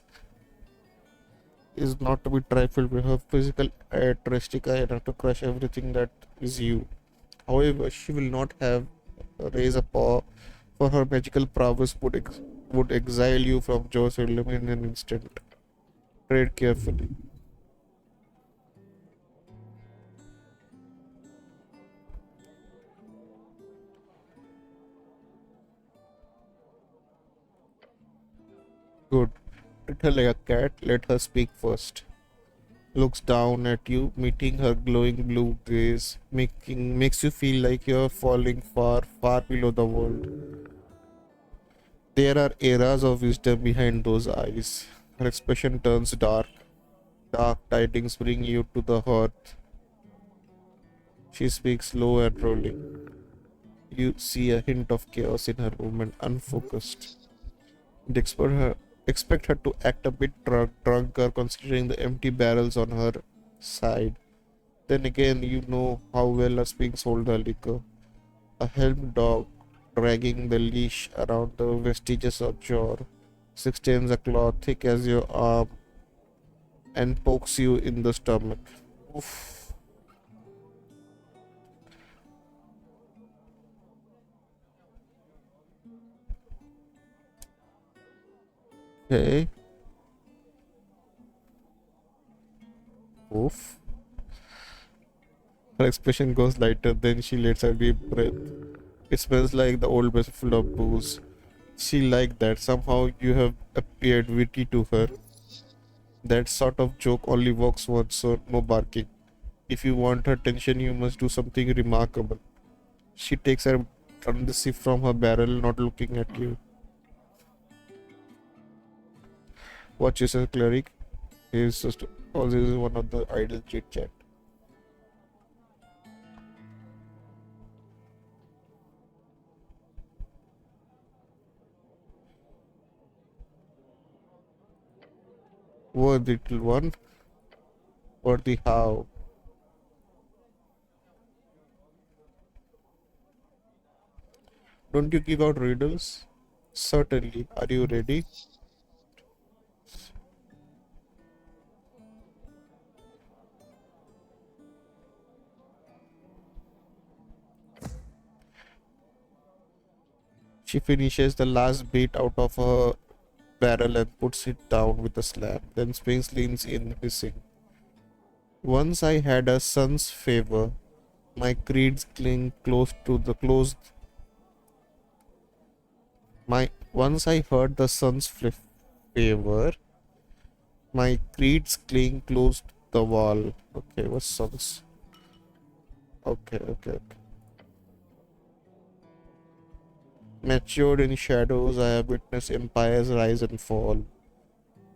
is not to be trifled with. Her physical characteristic enough to crush everything that is you. However, she will not have raise a paw, for her magical prowess would exile you from Jerusalem in an instant. Tread carefully. Good. Treat her like a cat. Let her speak first. Looks down at you, meeting her glowing blue gaze, makes you feel like you're falling far, far below the world. There are eras of wisdom behind those eyes. Her expression turns dark. Dark tidings bring you to the hearth. She speaks low and rolling. You see a hint of chaos in her movement, unfocused. You'd expect her to act a bit drunker considering the empty barrels on her side. Then again, you know how well is being sold her liquor. A helmed dog dragging the leash around the vestiges of jaw, 6 times a claw thick as your arm, and pokes you in the stomach. Oof. Okay. Oof. Her expression goes lighter, then she lets out a deep breath. It smells like the old vessel full of booze. She liked that. Somehow you have appeared witty to her. That sort of joke only works once, so no barking. If you want her attention, you must do something remarkable. She takes her turn the sip from her barrel, not looking at you. What is a cleric? He is just always one of the idle chit chat. Word little one, or the how. Don't you give out riddles? Certainly. Are you ready? She finishes the last bit out of her barrel and puts it down with a slam. Then Sphinx leans in, hissing. Once I had a son's favor. My creeds cling close to the closed. My once I heard the sun's favor. My creeds cling close to the wall. Okay, what suns? Okay. Matured in shadows, I have witnessed empires rise and fall.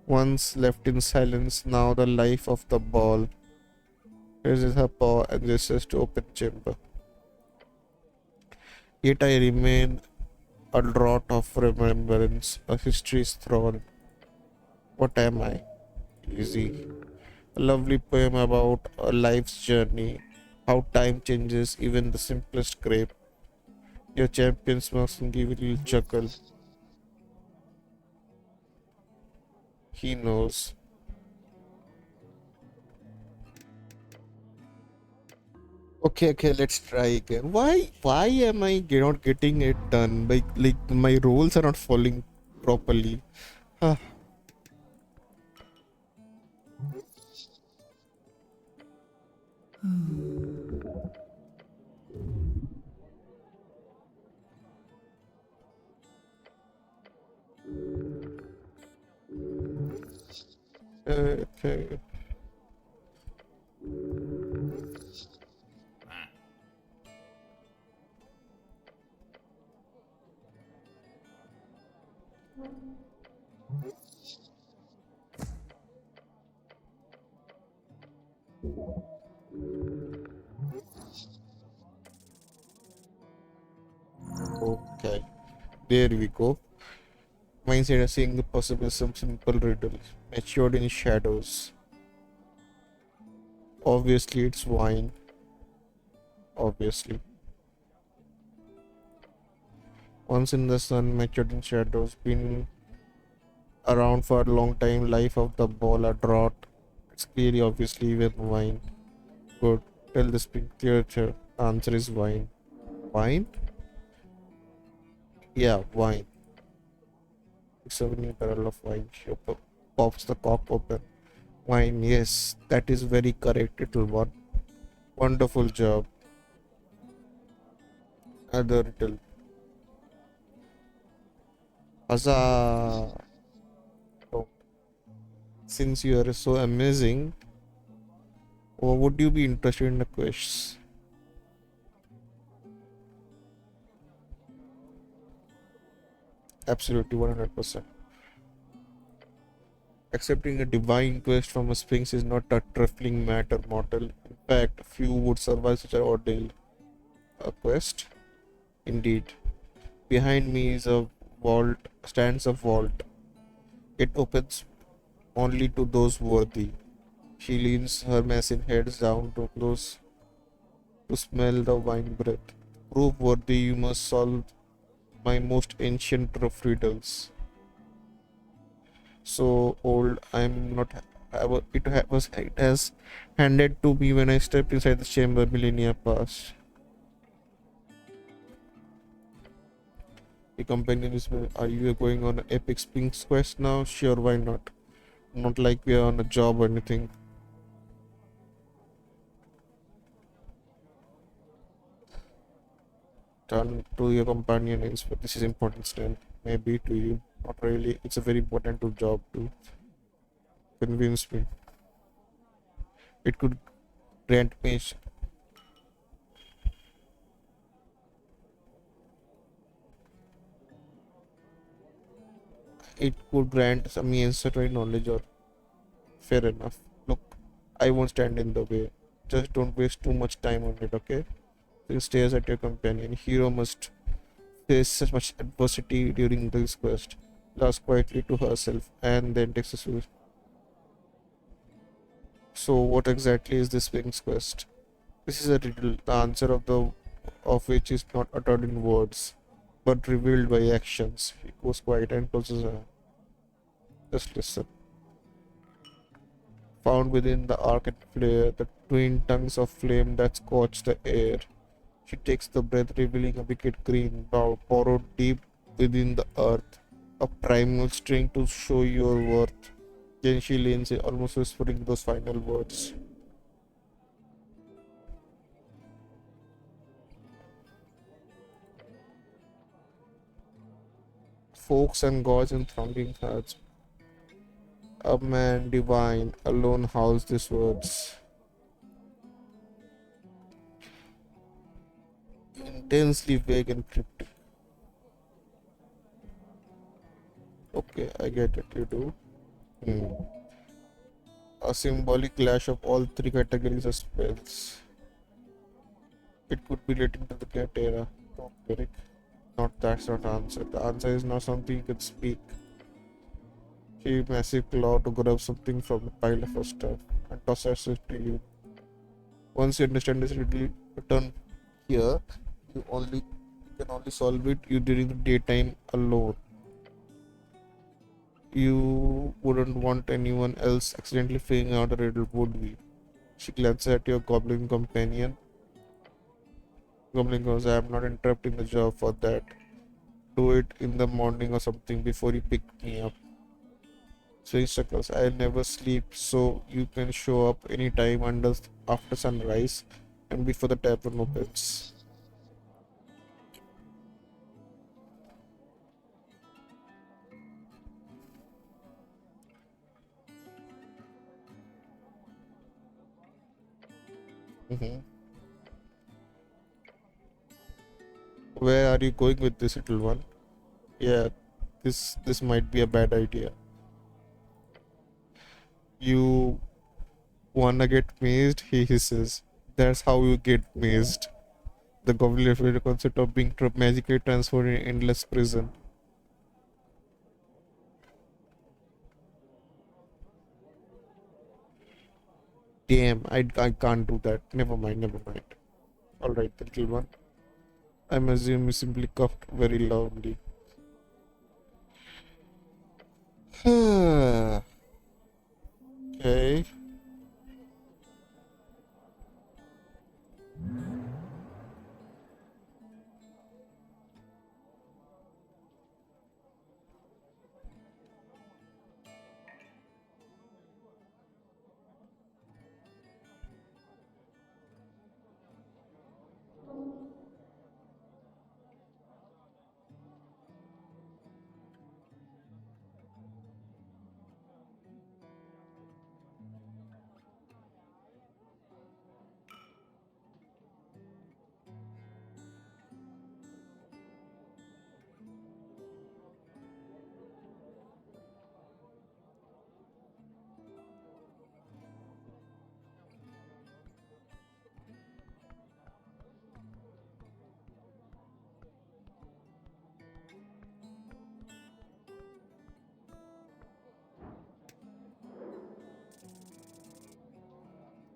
Once left in silence, now the life of the ball. Raises her paw and gestures to open chamber. Yet I remain a draught of remembrance, a history's throne. What am I? Easy. A lovely poem about a life's journey, how time changes even the simplest grape. Your champion smokes and give a little chuckle. He knows. Okay, let's try again. Why am I not getting it done? Like my roles are not falling properly. Ah, okay. Okay. There we go. Mindset of seeing the possible some simple riddle. Matured in shadows. Obviously it's wine. Obviously. Once in the sun, matured in shadows, been around for a long time, life of the ball, a drought. It's clearly obviously even wine. Good. Tell the pink creature. Answer is wine. Wine? Yeah, wine. It's a new barrel of wine. Pops the cork open. Wine, yes, that is very correct, little one. Wonderful job. Other little. Huzzah! So, since you are so amazing, would you be interested in the quests? Absolutely, 100%. Accepting a divine quest from a sphinx is not a trifling matter, mortal. In fact, few would survive such an ordeal. A quest? Indeed. Behind me is a vault, stands a vault. It opens only to those worthy. She leans her massive head down too close to smell the wine breath. Prove worthy, you must solve my most ancient of riddles. So old, I'm not. It has handed to me when I stepped inside the chamber millennia past. The companion is. Are you going on an epic Sphinx quest now? Sure, why not? Not like we are on a job or anything. Turn to your companion is. This is important still. Maybe to you. Not really. It's a very important to job to convince me. It could grant me. It could grant some ancestral knowledge or fair enough. Look, I won't stand in the way. Just don't waste too much time on it, okay? He stares at your companion. Hero must face such much adversity during this quest. Laughs quietly to herself and then takes a swig. So what exactly is this Sphinx quest? This is a riddle, the answer of which is not uttered in words, but revealed by actions. He goes quiet and closes her. Just listen. Found within the arc and flare, the twin tongues of flame that scorch the air. She takes the breath, revealing a wicked green bow borrowed deep within the earth, a primal string to show your worth. Then she leans in, almost whispering those final words. Folks and gods and thronging hearts. A man divine alone howls these words. Intensely vague and cryptic. Okay, I get it, you do. Hmm. A symbolic clash of all three categories of spells. It could be relating to the cat era. No, Derek. Not that's not the answer. The answer is not something you can speak. She massive claw to grab something from the pile of her stuff and tosses it to you. Once you understand this riddle, return here. You can only solve it you during the daytime alone. You wouldn't want anyone else accidentally figuring out the riddle, would we? She glances at your goblin companion. Goblin goes, I am not interrupting the job for that. Do it in the morning or something before you pick me up. So instructors, I never sleep, so you can show up anytime after sunrise and before the tavern opens. Hmm. Where are you going with this little one? Yeah, this might be a bad idea. You wanna get mazed? He hisses. That's how you get mazed. The goblin referred to the concept of being magically transferred in endless prison. Damn, I can't do that. Never mind, never mind. Alright, the little one. I'm assuming you simply coughed very loudly. Okay.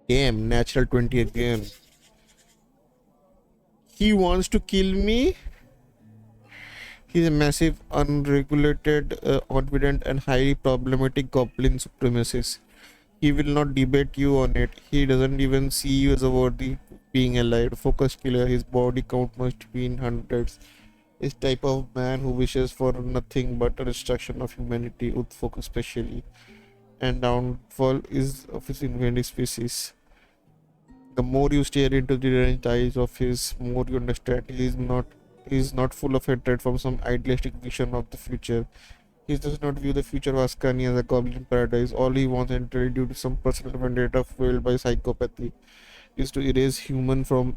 Damn, natural 20 again. He wants to kill me. He's a massive, unregulated, confident, and highly problematic goblin supremacist. He will not debate you on it. He doesn't even see you as a worthy being alive. Focus killer. His body count must be in hundreds. Is type of man who wishes for nothing but a destruction of humanity, with focus especially, and downfall is of his invading species. The more you stare into the deranged eyes of his, more you understand he is not full of hatred from some idealistic vision of the future. He does not view the future of Ascani as a goblin paradise. All he wants entirely due to some personal vendetta fueled by psychopathy is to erase human from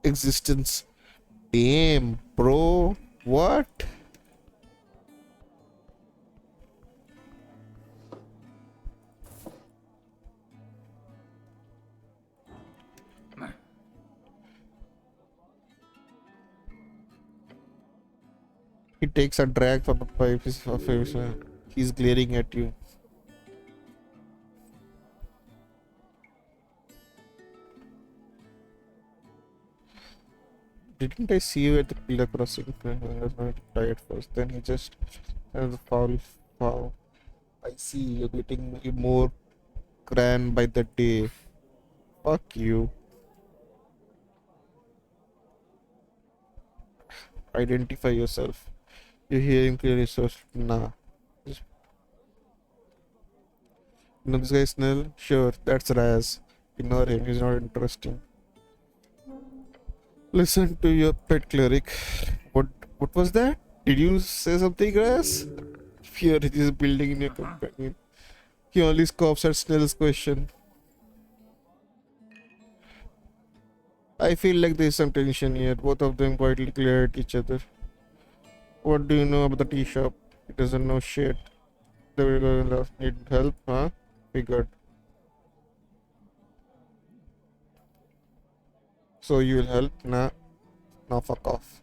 existence. Damn, bro. What? He takes a drag from the pipe of his. He's glaring at you. Didn't I see you at the pillar crossing? I was not reply at first. Then he just has a foul. I see you're getting more grand by the day. Fuck you. Identify yourself. You hear him clearly, so nah. Just- You know this guy Snell? Sure, that's Raz. Ignore him, he's not interesting. Listen to your pet cleric. What was that? Did you say something, Raz? Fear is building in your companion. He only scoffs at Snell's question. I feel like there's some tension here. Both of them quietly glare at each other. What do you know about the tea shop? He doesn't know shit. They will go need help, huh? Figured. So you will help? Nah. Now fuck off.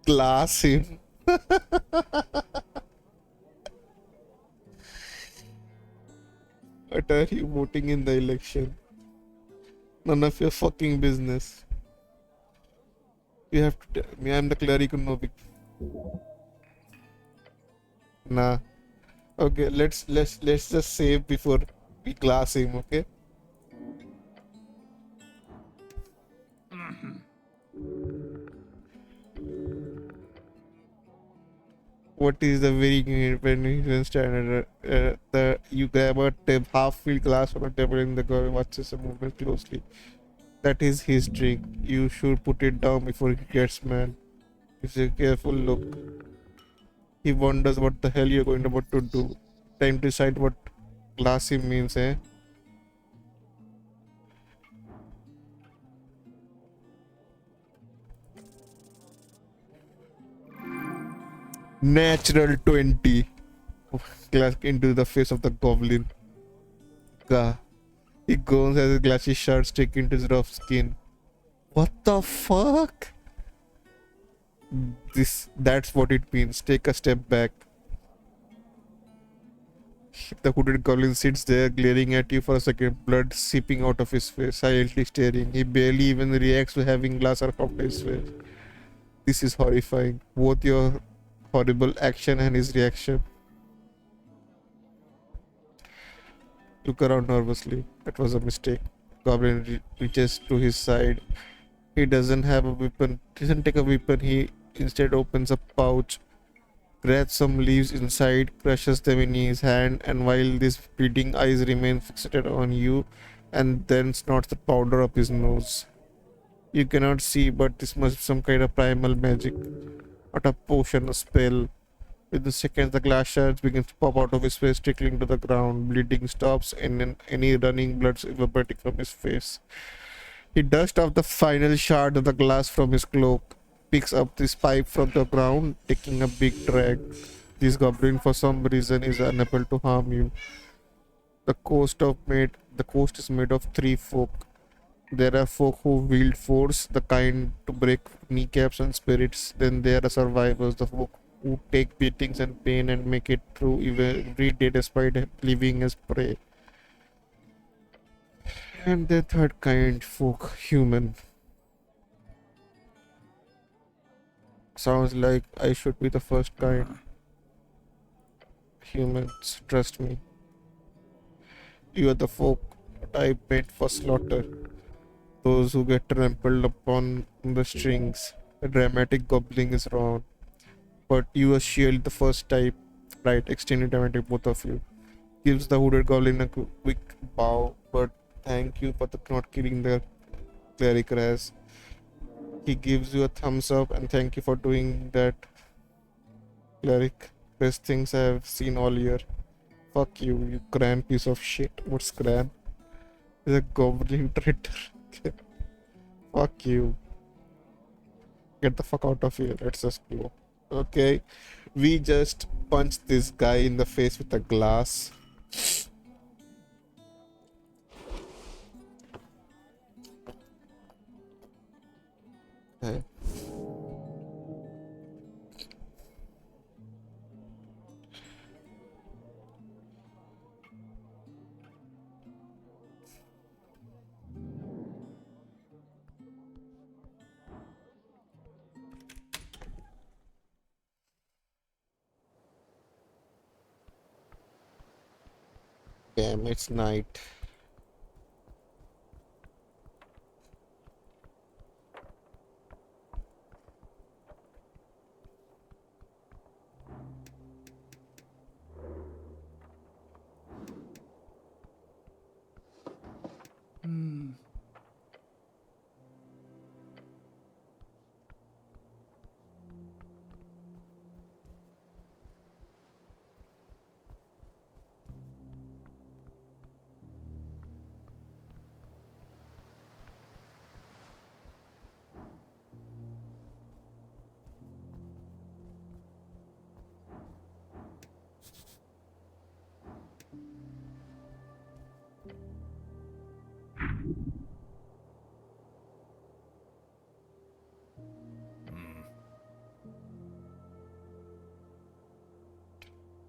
Glass him. What are you voting in the election? None of your fucking business. You have to tell me I'm the cleric who know. Nah. Okay, let's just save before we glass him, okay? What is the very when standard? The you grab a half-filled glass from a table in the girl watches the movement closely. That is his trick. You should put it down before he gets mad. It's a careful look. He wonders what the hell you're going about to do. Time to decide what glassy means, eh? Natural 20. Glass into the face of the goblin. Gah. He groans as his glassy shirt sticks into his rough skin. What the fuck? That's what it means. Take a step back. The hooded goblin sits there glaring at you for a second, blood seeping out of his face, silently staring. He barely even reacts to having glass out of his face. This is horrifying. Both your horrible action and his reaction. Look around nervously. That was a mistake. Goblin reaches to his side. He doesn't have a weapon. Doesn't take a weapon. He instead opens a pouch, grabs some leaves inside, crushes them in his hand, and while his bleeding eyes remain fixated on you, and then snorts the powder up his nose. You cannot see, but this must be some kind of primal magic. Not a potion, a spell. Within seconds, the glass shards begins to pop out of his face, trickling to the ground. Bleeding stops, and any running blood evaporating from his face. He dusts off the final shard of the glass from his cloak, picks up this pipe from the ground, taking a big drag. This goblin, for some reason, is unable to harm you. The coast is made of three folk. There are folk who wield force, the kind to break kneecaps and spirits. Then there are survivors, the folk who take beatings and pain and make it through every day despite living as prey. And the third kind, folk, human. Sounds like I should be the first kind. Humans, trust me. You are the folk type made for slaughter. Those who get trampled upon the strings. The dramatic gobbling is wrong. But you are shield the first type. Right, extremely dramatic, both of you. Gives the hooded goblin a quick bow, but thank you for not killing the cleric Raz. He gives you a thumbs up and thank you for doing that, cleric. Best things I have seen all year. Fuck you, you cram piece of shit. What's cram? He's a goblin traitor. Fuck you. Get the fuck out of here. Let's just go. Okay. We just punched this guy in the face with a glass. Okay. Damn, it's night.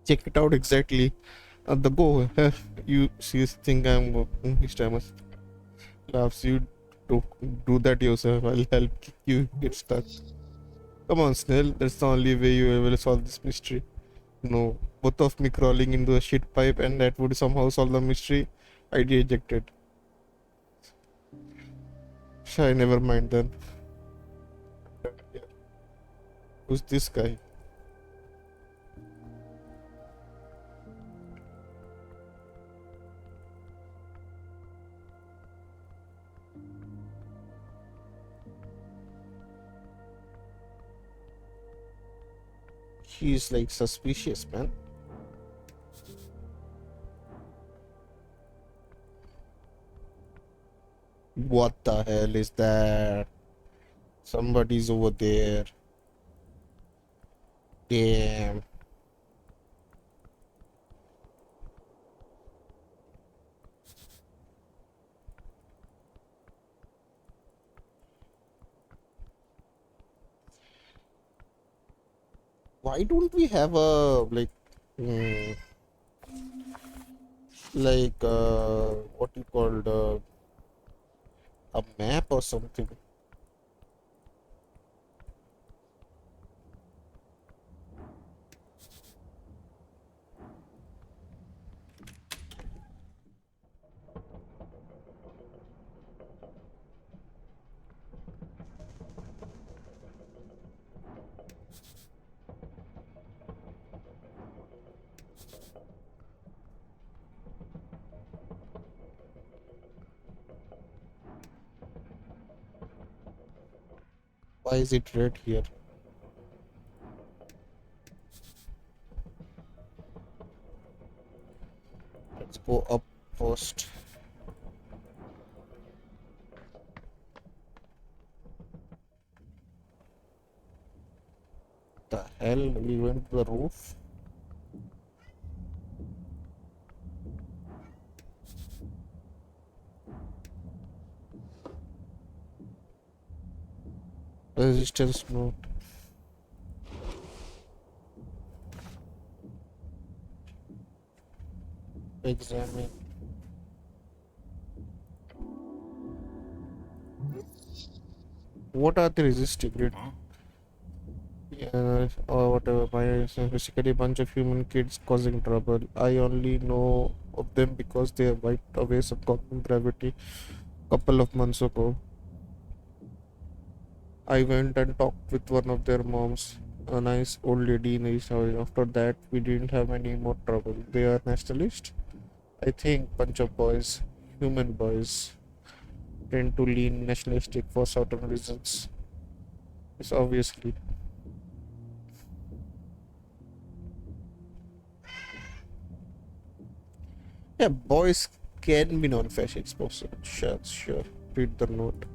Check it out exactly. The go. You see, think I'm working. Each time laughs. You do, do that yourself. I'll help you get stuck. Come on, Snail. That's the only way you will solve this mystery. No, both of me crawling into a shit pipe and that would somehow solve the mystery. I rejected. I never mind then. Who's this guy? He's like suspicious, man. What the hell is that? Somebody's over there. Damn. Why don't we have a mm, what you called a map or something? Why is it red here? Let's go up first. The hell? We went to the roof? Resistance note. Examine. What are they resisting? Yeah, or whatever. My basically a bunch of human kids causing trouble. I only know of them because they wiped away some cognitive gravity couple of months ago. I went and talked with one of their moms, a nice old lady in East Hawaii. After that, we didn't have any more trouble. They are nationalist. I think bunch of boys, human boys, tend to lean nationalistic for certain reasons. It's obviously. Yeah, boys can be non-fashion exposure. Sure, sure. Read the note.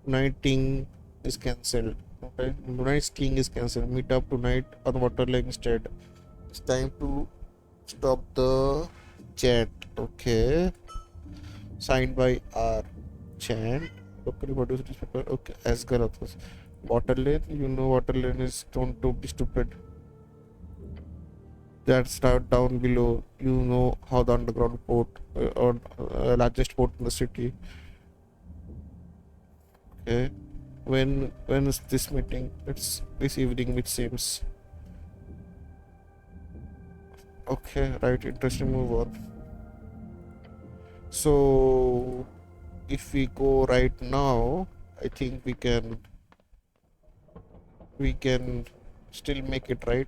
Nighting is cancelled. Okay. Tonight's skiing is cancelled. Meet up tonight on Waterlake instead. It's time to stop the chant. Okay. Signed by R. Chant. Okay, what is this paper? Okay, Asgar authors. Waterlane, you know Waterlane is don't be stupid. That's down below. You know how the underground port or largest port in the city. Okay. When is this meeting? It's this evening, it seems. Okay, right. Interesting move on. So if we go right now, I think we can still make it right.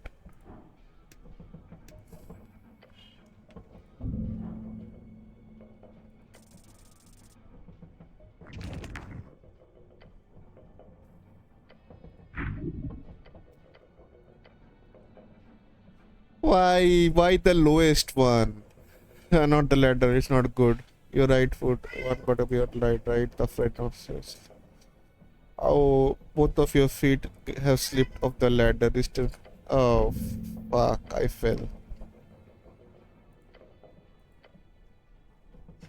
Why the lowest one? Not the ladder. It's not good. Your right foot. One gotta be on right. The front of stairs. Oh, both of your feet have slipped off the ladder. Still. Oh, fuck! I fell.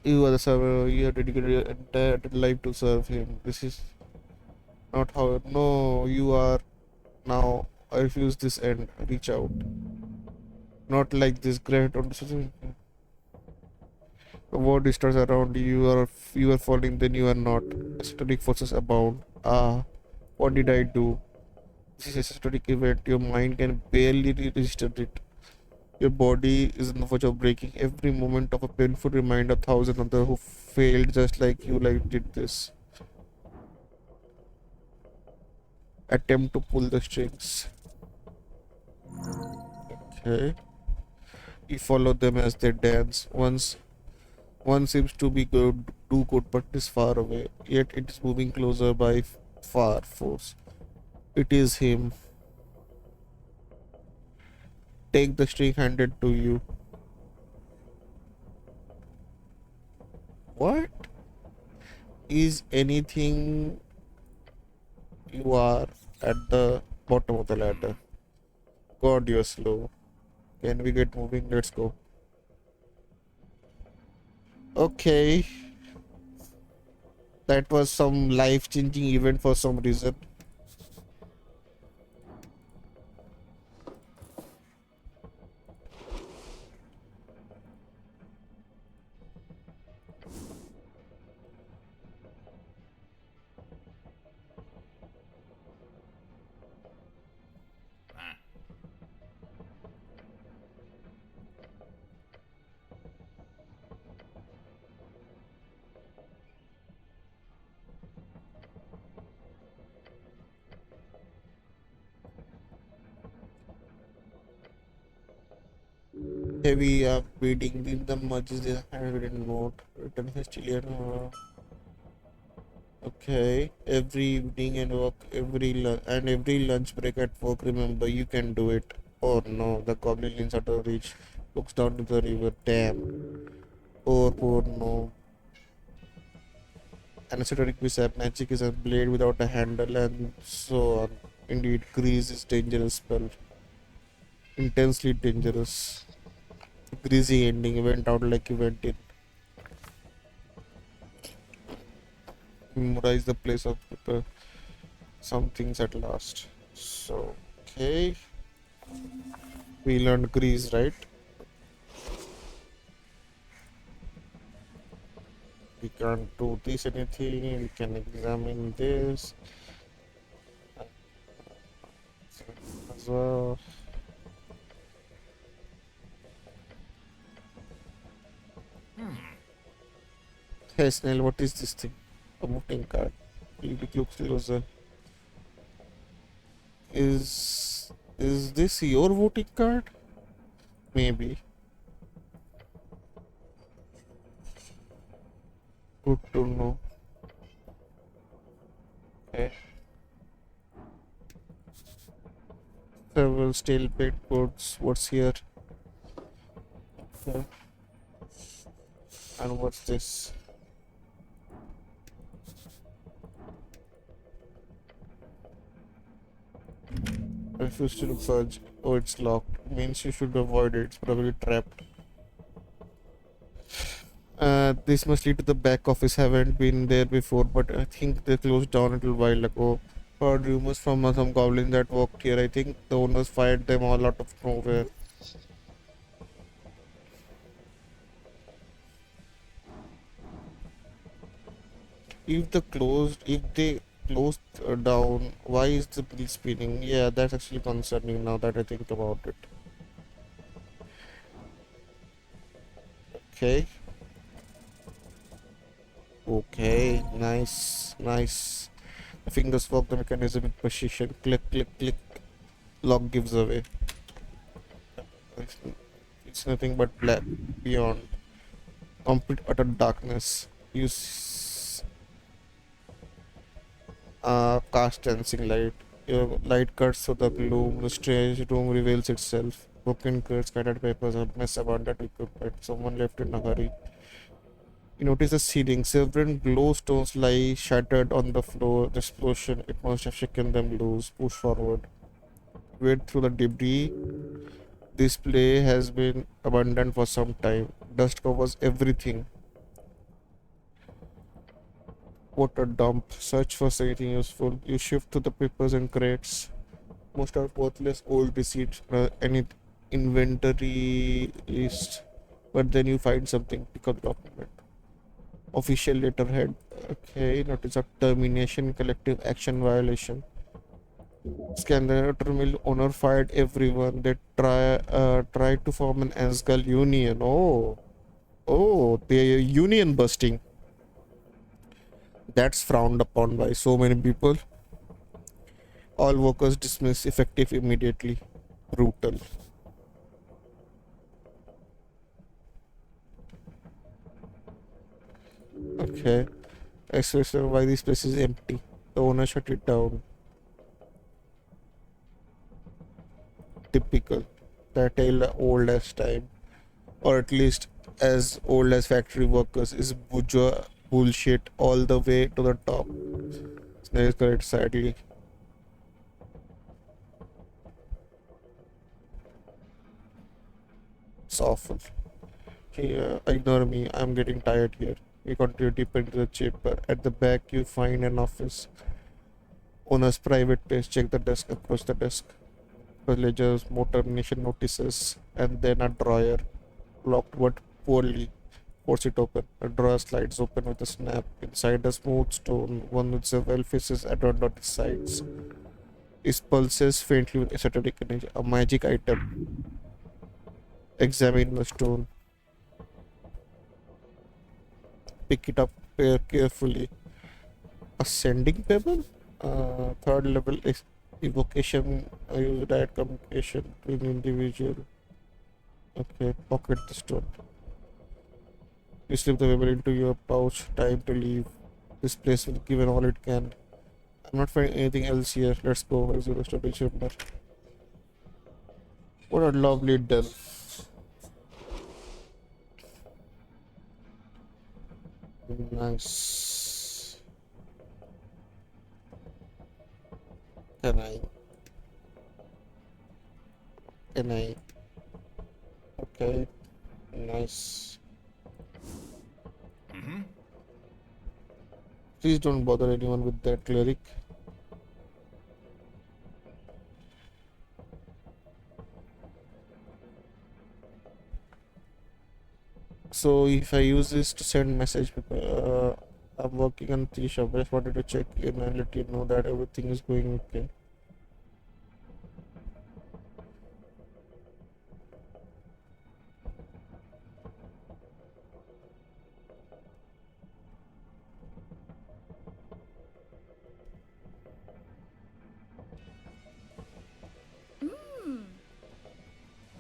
You are the server. You have dedicated your entire life to serve him. This is not how. No, you are now. I refuse this end. Reach out. Not like this. Grant on the world stars around you. You are falling. Then you are not. Esoteric forces abound. Ah, what did I do? This is a esoteric event. Your mind can barely register it. Your body is on the verge of breaking. Every moment of a painful reminder, a thousand others who failed just like you like did this. Attempt to pull the strings. Okay. You follow them as they dance. One seems to be good, too good, but is far away. Yet it is moving closer by far force. It is him. Take the string handed to you. What is anything? You are at the bottom of the ladder. God, you're slow. Can we get moving? Let's go. Okay, that was some life-changing event for some reason. Heavy bleeding in the merges the handwritten note written hastily okay. Every evening and work and every lunch break at work. Remember, you can do it. Oh no, the goblin leans out of reach, looks down to the river. Damn. Poor no. An esoteric mishap. Magic is a blade without a handle, and so on. Indeed, grease is dangerous spell. Intensely dangerous. Greasy ending. Went out like you went in. Memorize the place of some things at last. So, okay. We learned grease, right? We can't do this anything. We can examine this as well. Hey Snail, what is this thing? A voting card. You look closer. Is this your voting card? Maybe. Good to know. Okay. Several stalemate boards. What's here? Okay. And what's this? Refuse to purge. Oh, it's locked. Means you should avoid it. It's probably trapped. This must lead to the back office. Haven't been there before, but I think they closed down a little while ago. Heard rumors from some goblins that worked here. I think the owners fired them all out of nowhere. If they closed down, why is the wheel spinning? Yeah, that's actually concerning now that I think about it. Okay. Okay, nice, nice. Fingers work the mechanism in precision. Click, click, click. Lock gives away. It's, it's nothing but black beyond. Complete utter darkness. Use cast dancing light. Your light cuts through the gloom. The strange room reveals itself. Broken curds, scattered papers, a mess abandoned equipment. Someone left in a hurry. You notice the ceiling. Several glowstones lie shattered on the floor. The explosion, it must have shaken them loose. Push forward. Wade through the debris. This play has been abandoned for some time. Dust covers everything. What a dump. Search for anything useful. You shift to the papers and crates. Most are worthless old receipts, any inventory list. But then you find something. Pick up the document. Official letterhead. Okay, notice a termination collective action violation. Scan the mill owner fired everyone. They tried to form an Asgal union. Oh, they union busting. That's frowned upon by so many people. All workers dismissed effective immediately. Brutal. Okay. Explanation why this place is empty. The owner shut it down. Typical. That tale old as time. Or at least as old as factory workers is bourgeois bullshit all the way to the top. That is correct, sadly. It's awful. Here, ignore me. I'm getting tired here. We continue deeper into the chamber. At the back, you find an office. Owner's private place. Check the desk. Approach the desk. Ledgers, motor, nation notices, and then a drawer. Locked but poorly. Force it open. A drawer slides open with a snap. Inside a smooth stone, one with several faces adorned on its sides. It pulses faintly with esoteric energy. A magic item. Examine the stone. Pick it up carefully. Ascending pebble? Third level evocation. I use direct communication to an individual. Okay, pocket the stone. You slip the pebble into your pouch. Time to leave. This place will give it all it can. I'm not finding anything else here. Let's go. Let's go to the chamber. What a lovely den. Nice. Can I? Can I? Okay. Nice. Please don't bother anyone with that cleric. So if I use this to send message, I'm working on the shop. I just wanted to check in and let you know that everything is going okay.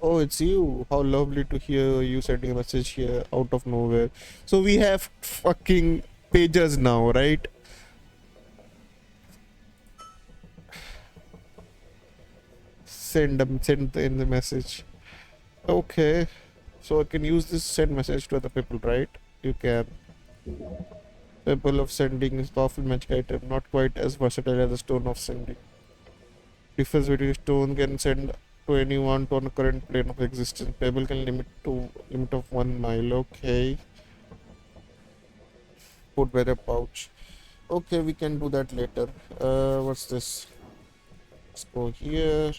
Oh, it's you. How lovely to hear you sending a message here out of nowhere. So we have fucking pages now, right? Send in the message. Okay. So I can use this send message to other people, right? You can. Capable of sending is powerful magic item, not quite as versatile as the stone of sending. Difference between stone can send to anyone to on a current plane of existence. Pebble can limit of 1 mile. Okay. Put weather pouch. Okay, we can do that later. What's this? Let's go here.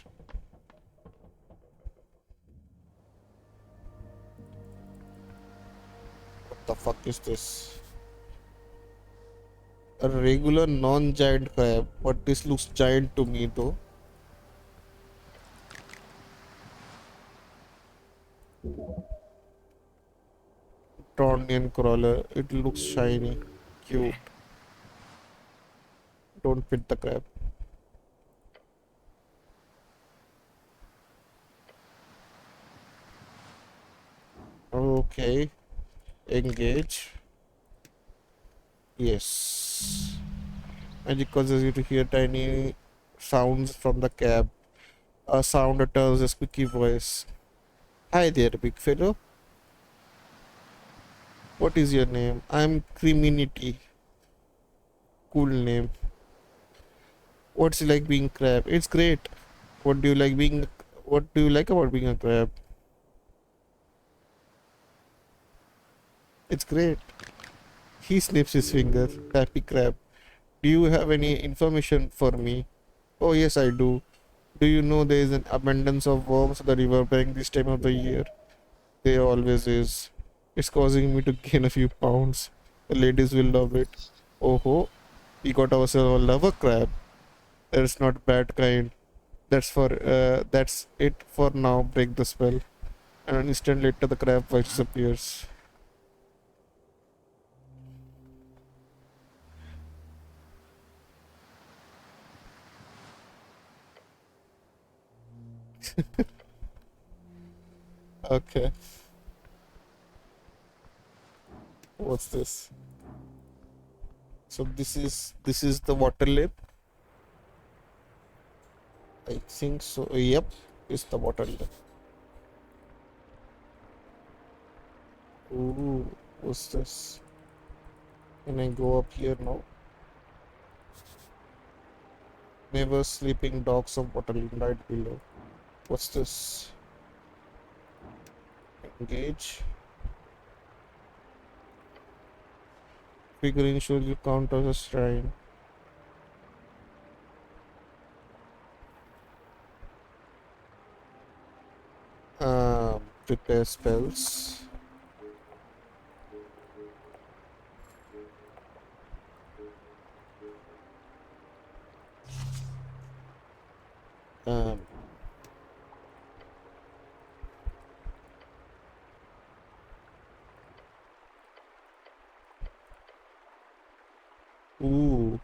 What the fuck is this? A regular non-giant crab, but this looks giant to me though. Tronian crawler. It looks shiny, cute. Don't fit the crab. Okay, engage. Yes. Magic causes you to hear tiny sounds from the cab. A sound utters a squeaky voice. Hi there, big fellow. What is your name? I'm Criminity. Cool name. What's it like being crab? It's great. What do you like being? What do you like about being a crab? It's great. He snips his finger. Happy crab. Do you have any information for me? Oh yes, I do. Do you know there is an abundance of worms at the riverbank this time of the year? There always is. It's causing me to gain a few pounds. The ladies will love it. Oh ho, we got ourselves a lover crab. That's not bad kind. That's it for now. Break the spell. And an instant later, the crab voice appears. Okay, what's this? So this is the water lip. I think so. Yep, it's the water lip. Ooh, what's this? Can I go up here now? Never sleeping dogs of water lip right below. What's this? Engage. Figurine shows you count as a shrine. Prepare spells. Um, ooh,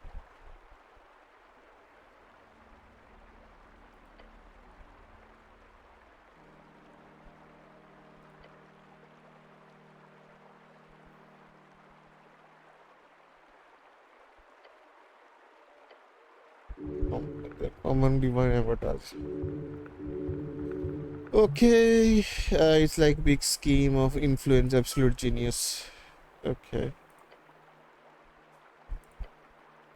common divine avatars. Okay, it's like big scheme of influence, absolute genius. Okay,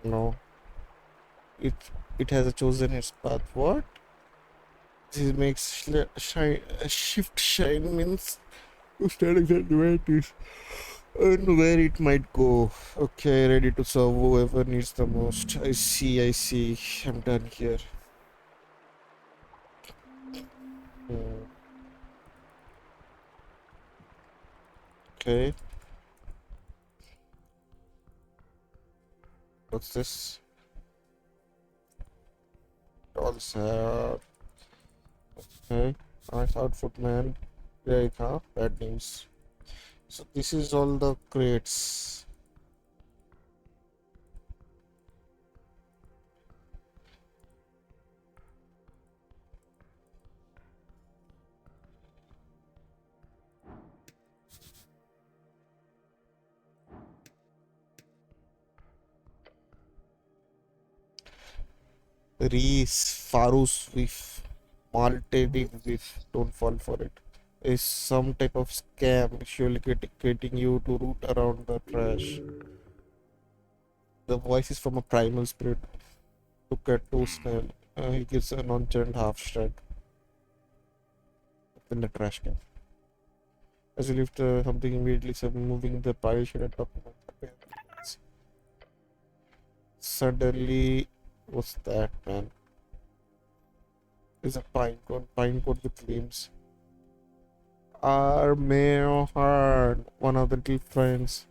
no, it it has chosen its path. What? This makes shine, shift shine means to stand exactly where it is and where it might go. Okay, ready to serve whoever needs the most. I see, I see. I'm done here. Hmm, okay. What's this? Dolls hair. Okay. Nice outfit, man. Great, huh? Bad news. So this is all the crates. Reese, Farus with malted with. Don't fall for it. Is some type of scam, usually getting you to root around the trash. The voice is from a primal spirit. Look at two snail. He gives a nonchalant half shrug in the trash can. As you lift something immediately, moving the pile should at top of the pants. Suddenly, what's that, man? Is a pine cone. Pine cone with limbs. Our mayor heart, one of the little friends.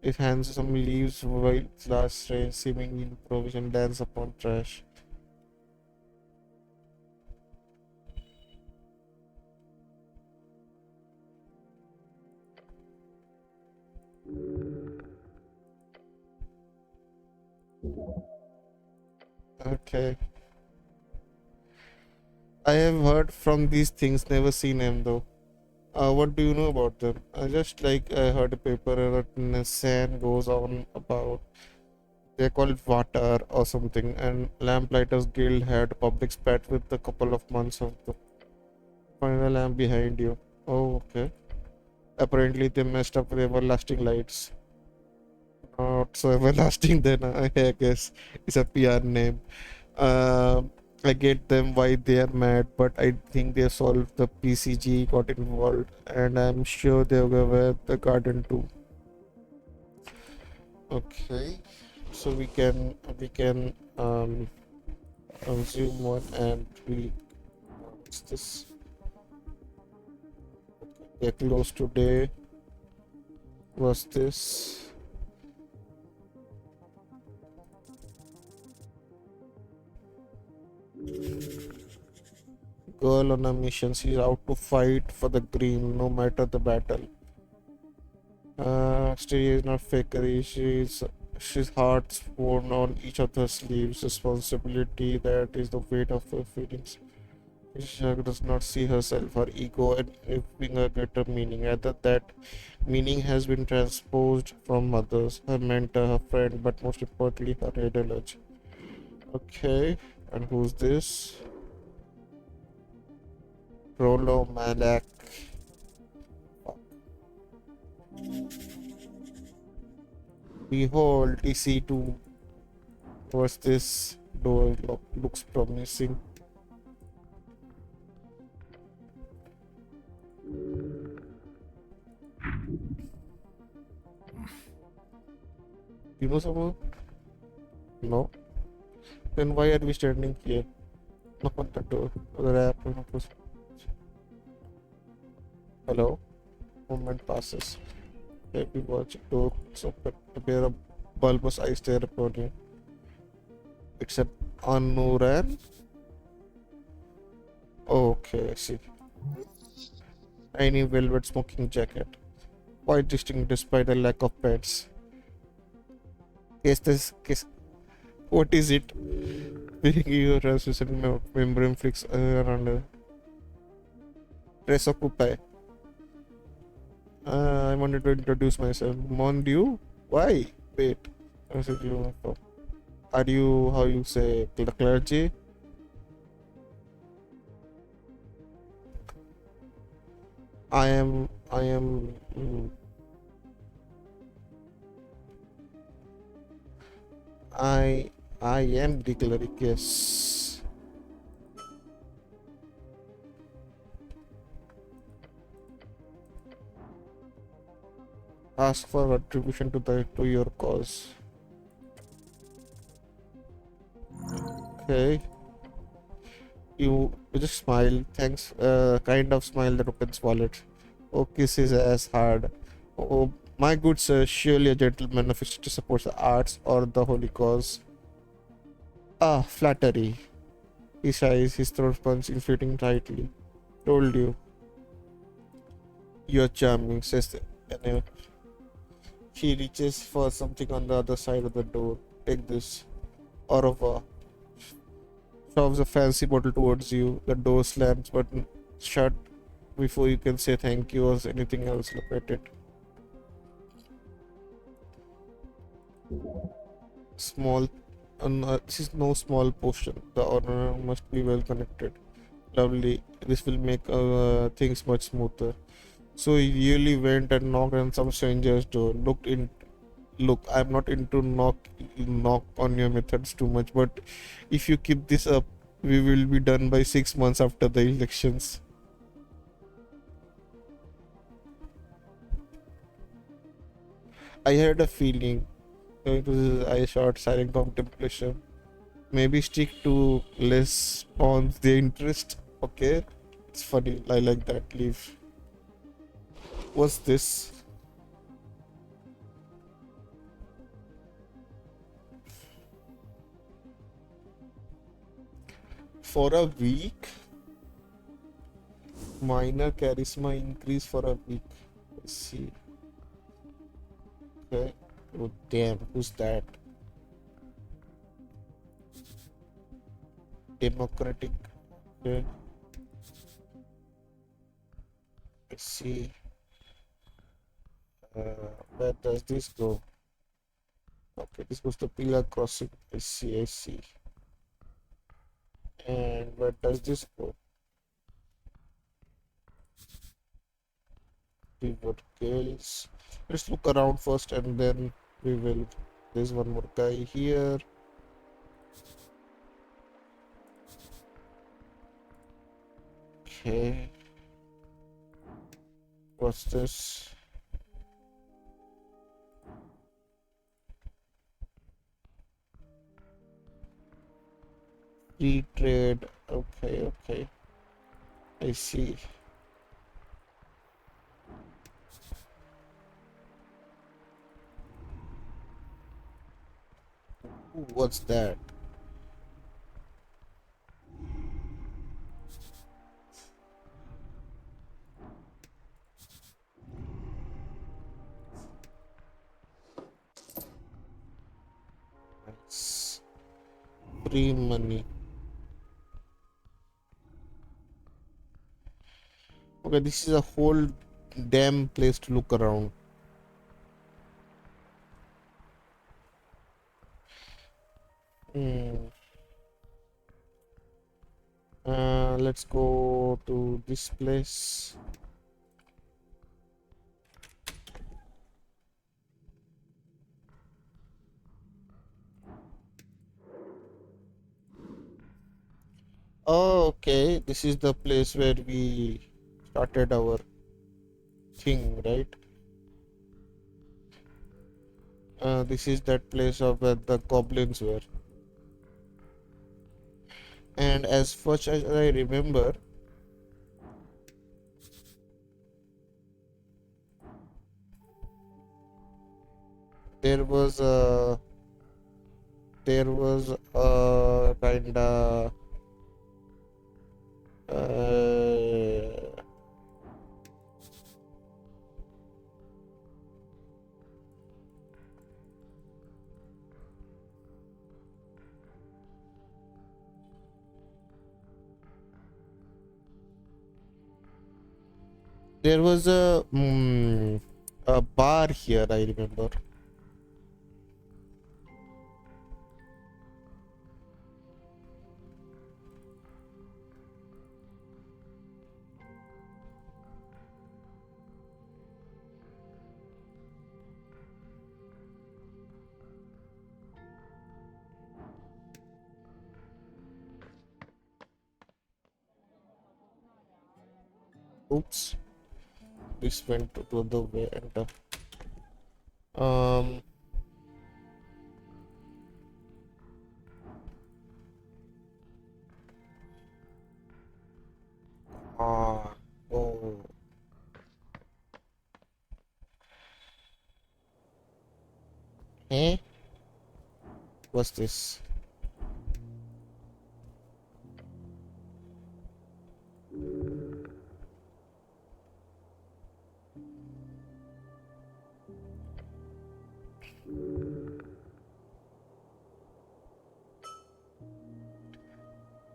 It hands some leaves while last rain, seeming in provision dance upon trash. Okay. I have heard from these things, never seen them though. What do you know about them? Just like I heard a paper written San goes on about they call it water or something, and Lamplighters Guild had a public spat with a couple of months of the final lamp behind you. Oh, okay. Apparently they messed up with everlasting lights. Not so everlasting then, I guess. It's a PR name. I get them why they are mad, but I think they solved the PCG got involved, and I'm sure they'll go with the garden too. Okay, so we can zoom one and we what's this? Get close today. What's this? Girl on a mission. She's out to fight for the green, no matter the battle. She is not fakery. She's hearts worn on each of her sleeves. Responsibility that is the weight of her feelings. She does not see herself, her ego, and giving a greater meaning. Rather, that meaning has been transposed from others, her mentor, her friend, but most importantly, her ideology. Okay, and who's this? Rolo Malak. Behold, EC2. What's this? Door looks promising. You know someone? No. Then why are we standing here? Knock on the door. Other app. Hello? Moment passes. Maybe watch a door. So a pair of bulbous eyes stare upon you. It's a Anuran. Okay, I see. Tiny velvet smoking jacket. Quite distinct despite the lack of pets. Case. What is it? Wearing your assistant membrane flicks around a dress occupy. I wanted to introduce myself. Mondu? Why? Wait. I said you are you how you say clergy? I am I I am the cleric, yes. Ask for contribution to your cause. Okay. You just smile. Thanks. Kind of smile that opens wallet. Oh, kiss his ass hard. Oh, My good sir, surely a gentleman of to support the arts or the holy cause. Ah, flattery. He sighs, his throat punching, fitting tightly. Told you. You're charming, says the enemy. She reaches for something on the other side of the door. Take this. Au revoir. Shoves a fancy bottle towards you. The door slams but shut before you can say thank you or anything else. Look at it. Small. This is no small portion. The owner must be well connected. Lovely. This will make things much smoother. So he really went and knocked on some stranger's door. Look, I'm not into knock on your methods too much, but if you keep this up, we will be done by 6 months after the elections. I had a feeling. Going to this I short silent contemplation. Maybe stick to less on the interest. Okay, it's funny. I like that. Leave. What's this? For a week, minor charisma increase for a week. Let's see. Okay. Oh damn, who's that? Democratic. Okay. Let's see. Where does this go? Okay, this goes to Pillar Crossing. I see, I see. And where does this go? River Gales. Let's look around first and then we will. There's one more guy here. Okay. What's this? Free trade. Okay, okay. I see. Ooh, what's that? It's free money. Okay, this is a whole damn place to look around. Hmm. Let's go to this place. Oh, okay. This is the place where we started our thing, right? This is that place of where the goblins were. And as much as I remember, there was a kinda uh, there was a bar here. I remember. Oops, this went to the way and um. Ah, oh. Eh? What's this?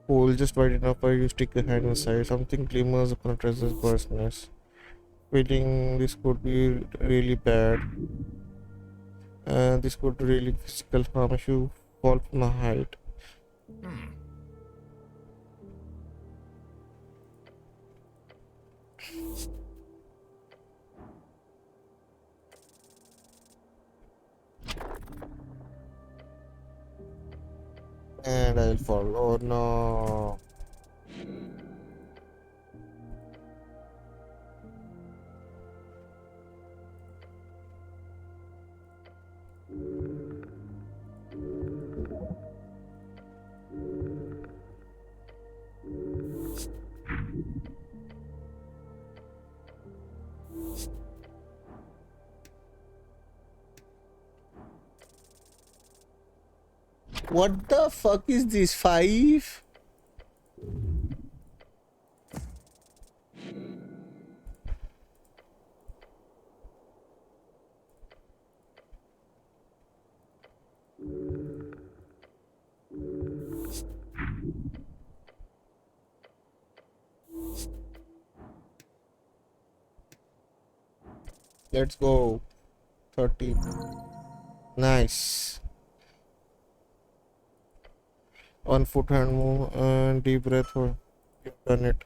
Cool, just wide enough where you stick your hand inside. Something glimmers upon a treasure's vastness. Feeling this could be really bad. This could really physical harm if you fall from a height. And I'll fall. Oh no. What the fuck is this? 5? Let's go. 30. Nice. On foot hand move and deep breath. Oh, you've done it.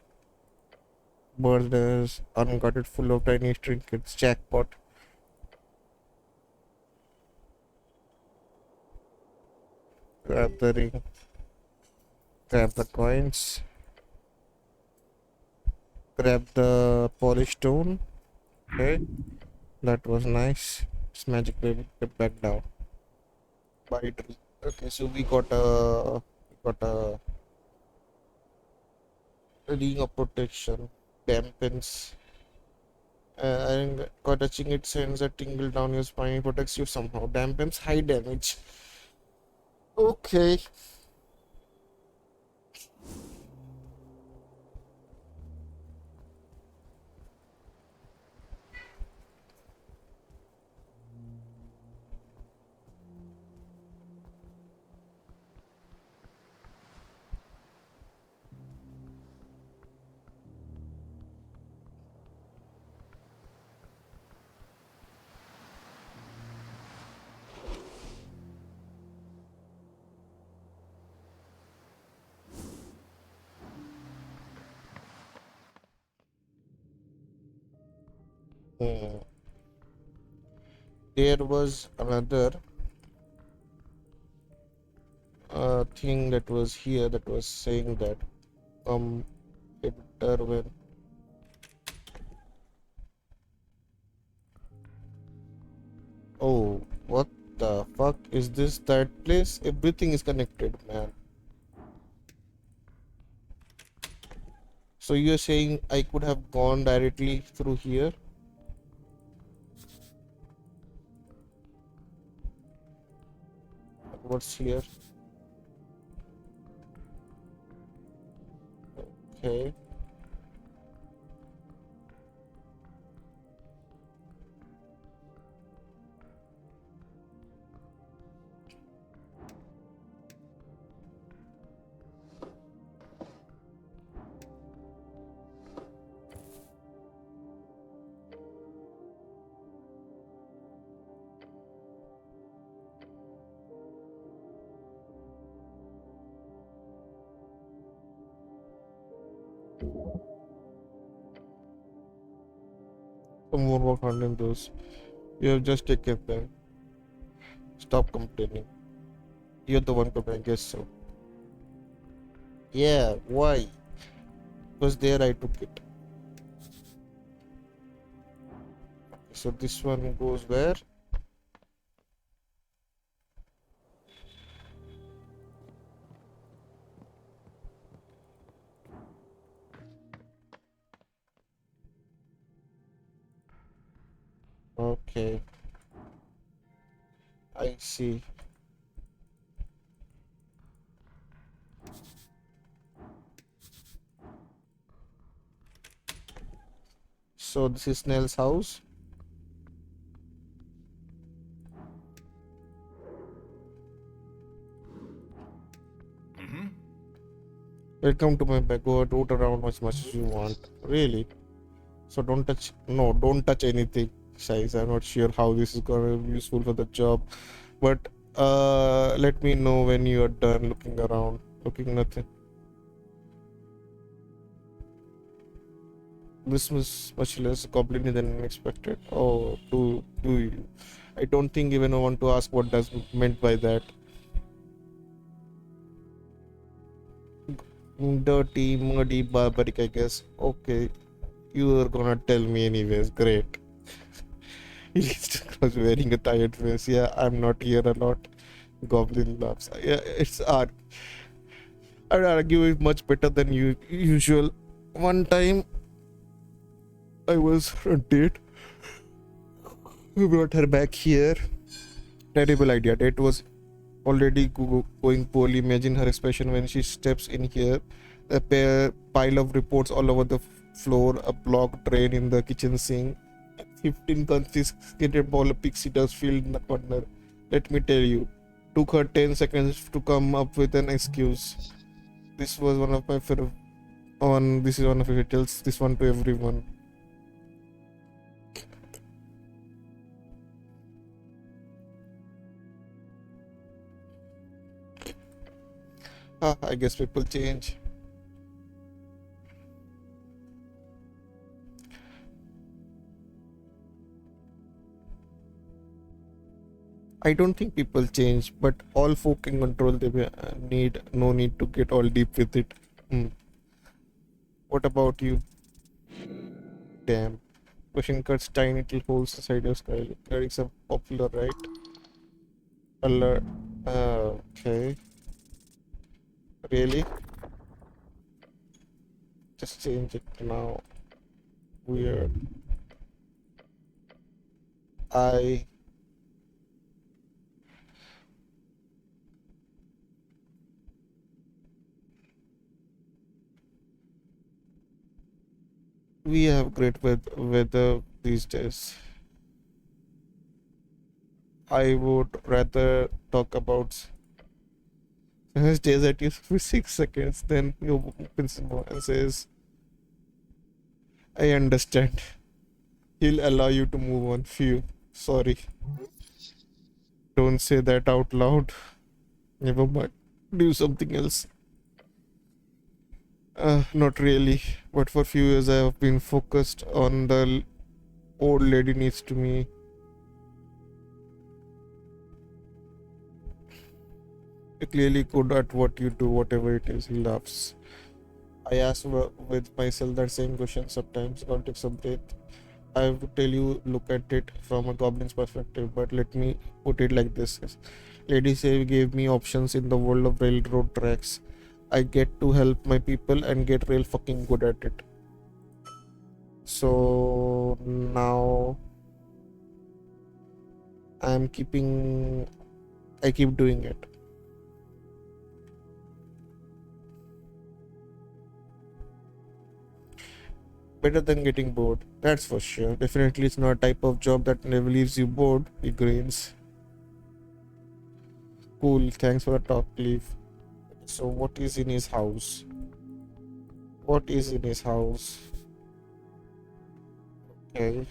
Bird is unguarded, full of tiny trinkets. Jackpot. Grab the ring. Grab the coins. Grab the polished stone. Okay, that was nice. It's magic baby. Get back down. Bite. Okay, so we got a ring of protection. Dampens. And got touching it sends a tingle down your spine. Protects you somehow. Dampens high damage. Okay. Hmm. There was another thing that was here that was saying that Darwin. Oh, what the fuck is this? That place? Everything is connected, man. So you're saying I could have gone directly through here? What's here? Okay. Some more work on those. You have just taken them. Stop complaining. You're the one complaining, guess so. Yeah, why? Because there I took it. So this one goes where? Okay. I I see. So this is Snell's house. Welcome to my bag. Go root around as much as you want. Really? So don't touch. No, don't touch anything. Size. I'm not sure how this is gonna be useful for the job, but let me know when you are done looking around. Looking nothing. This was much less goblin than expected. Oh, do you? I don't think even I want to ask what does meant by that. Dirty, muddy, barbaric, I guess. Okay, you are gonna tell me anyways. Great. He was wearing a tired face. Yeah, I'm not here a lot. Goblin laughs. Yeah, it's art. I'd argue it's much better than usual. One time I was on a date. We brought her back here. Terrible idea. Date was already going poorly. Imagine her expression when she steps in here. A pile of reports all over the floor, a blocked drain in the kitchen sink, 15 confiscated ball of pixie dust filled in the corner. Let me tell you, took her 10 seconds to come up with an excuse. This was one of my favorite. This is one of it. Tells this one to everyone. I guess people change. I don't think people change, but all folk can control they need. No need to get all deep with it. Hmm. What about you? Damn. Question cuts tiny little holes inside your skull. Lyrics are popular, right? Alert. Okay. Really? Just change it now. Weird. I. We have great weather these days. I would rather talk about stares at you for 6 seconds, then he opens his mouth and says, I understand. He'll allow you to move on. Phew. Sorry. Don't say that out loud. Never mind. Do something else. Not really. But for few years I have been focused on the old lady needs to me. You're clearly good at what you do, whatever it is. He laughs. I ask with myself that same question sometimes. Can't take some breath. I would tell you look at it from a goblin's perspective, but let me put it like this. Lady Save gave me options in the world of railroad tracks. I get to help my people and get real fucking good at it. So now I'm keeping I keep doing it. Better than getting bored, that's for sure. Definitely it's not a type of job that never leaves you bored, he grins. Cool, thanks for the talk, Cleve. So what is in his house? What is in his house? Okay.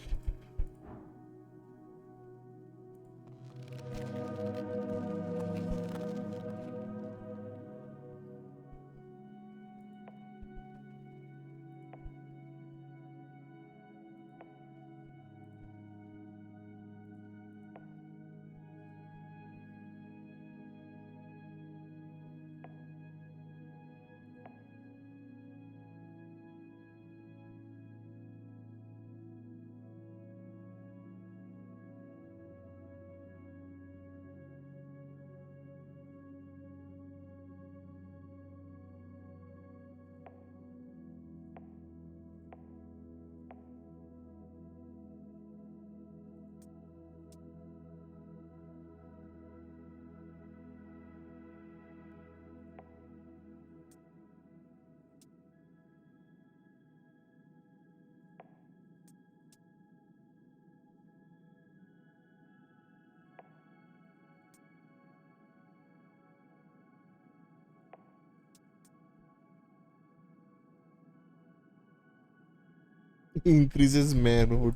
Increases manhood.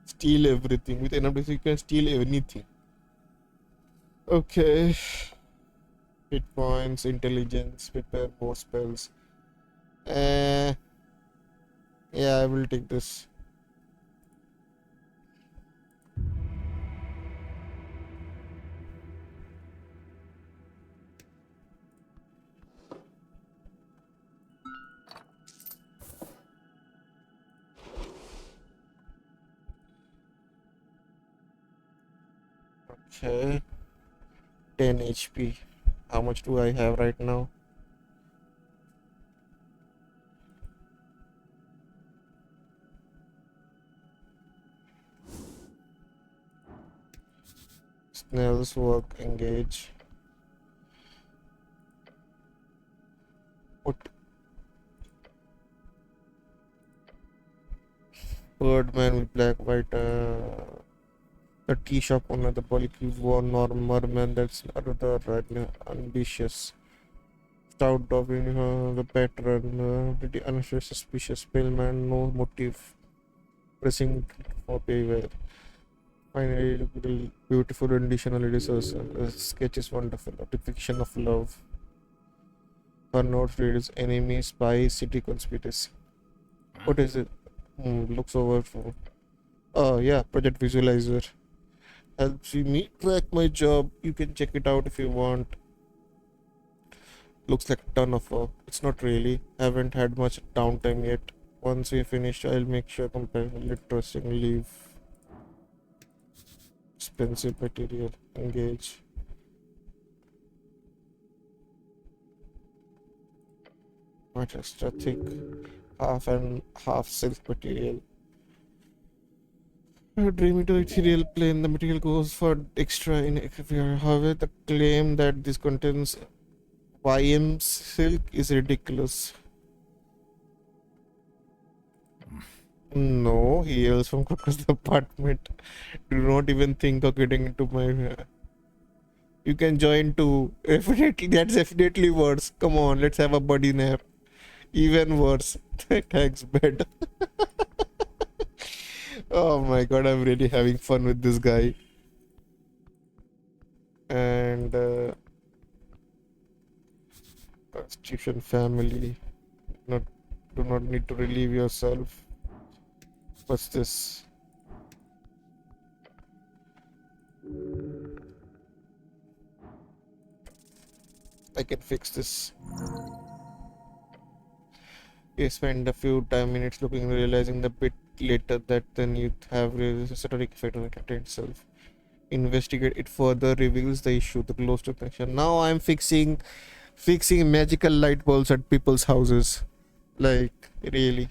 Steal everything. With enough you can steal anything. Okay. Hit points, intelligence, prepare more spells. Uh, yeah, I will take this. Okay. 10 HP. How much do I have right now? Snails work, engage. What? Birdman with black, white. The tea shop owner, the bulky one or merman, that's another right now. Ambitious. Stout dog, the patron, pretty unsuspicious. Pale man, no motive. Pressing for pay well. Finally, beautiful rendition of ladies. Sketch is wonderful. A depiction of love. Her notes read is enemy, spy, city conspiracy. What is it? Looks over for. Oh, yeah, project visualizer. Helps me track my job. You can check it out if you want. Looks like a ton of work. It's not really. Haven't had much downtime yet. Once we finish, I'll make sure completely interesting. Leave. Expensive material. Engage. Much extra thick. Half and half silk material. Dreamy to ethereal plane. The material goes for extra in however the claim that this contains YM silk is ridiculous. No, he hails from Crocus apartment. Do not even think of getting into my. You can join too. Definitely, that's definitely worse. Come on, let's have a buddy nap. Even worse. Thanks, bed. Oh my god, I'm really having fun with this guy. And Constitution family. Not do not need to relieve yourself. What's this? I can fix this. You spend a few time minutes looking, realizing the bit later that then you have esoteric effect on the character itself. Investigate it further, reveals the issue, the close to connection. Now I'm fixing magical light bulbs at people's houses. Like really.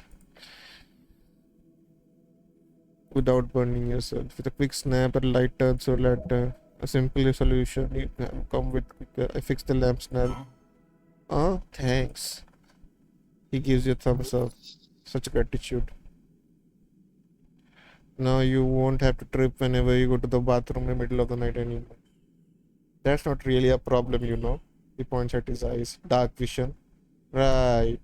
Without burning yourself. With a quick snap, a light turns or later. A simple solution. You can come with quicker. I fixed the lamp snap. Oh, thanks. He gives you a thumbs up. Such gratitude. Now you won't have to trip whenever you go to the bathroom in the middle of the night anymore. That's not really a problem, you know. He points at his eyes. Dark vision. Right.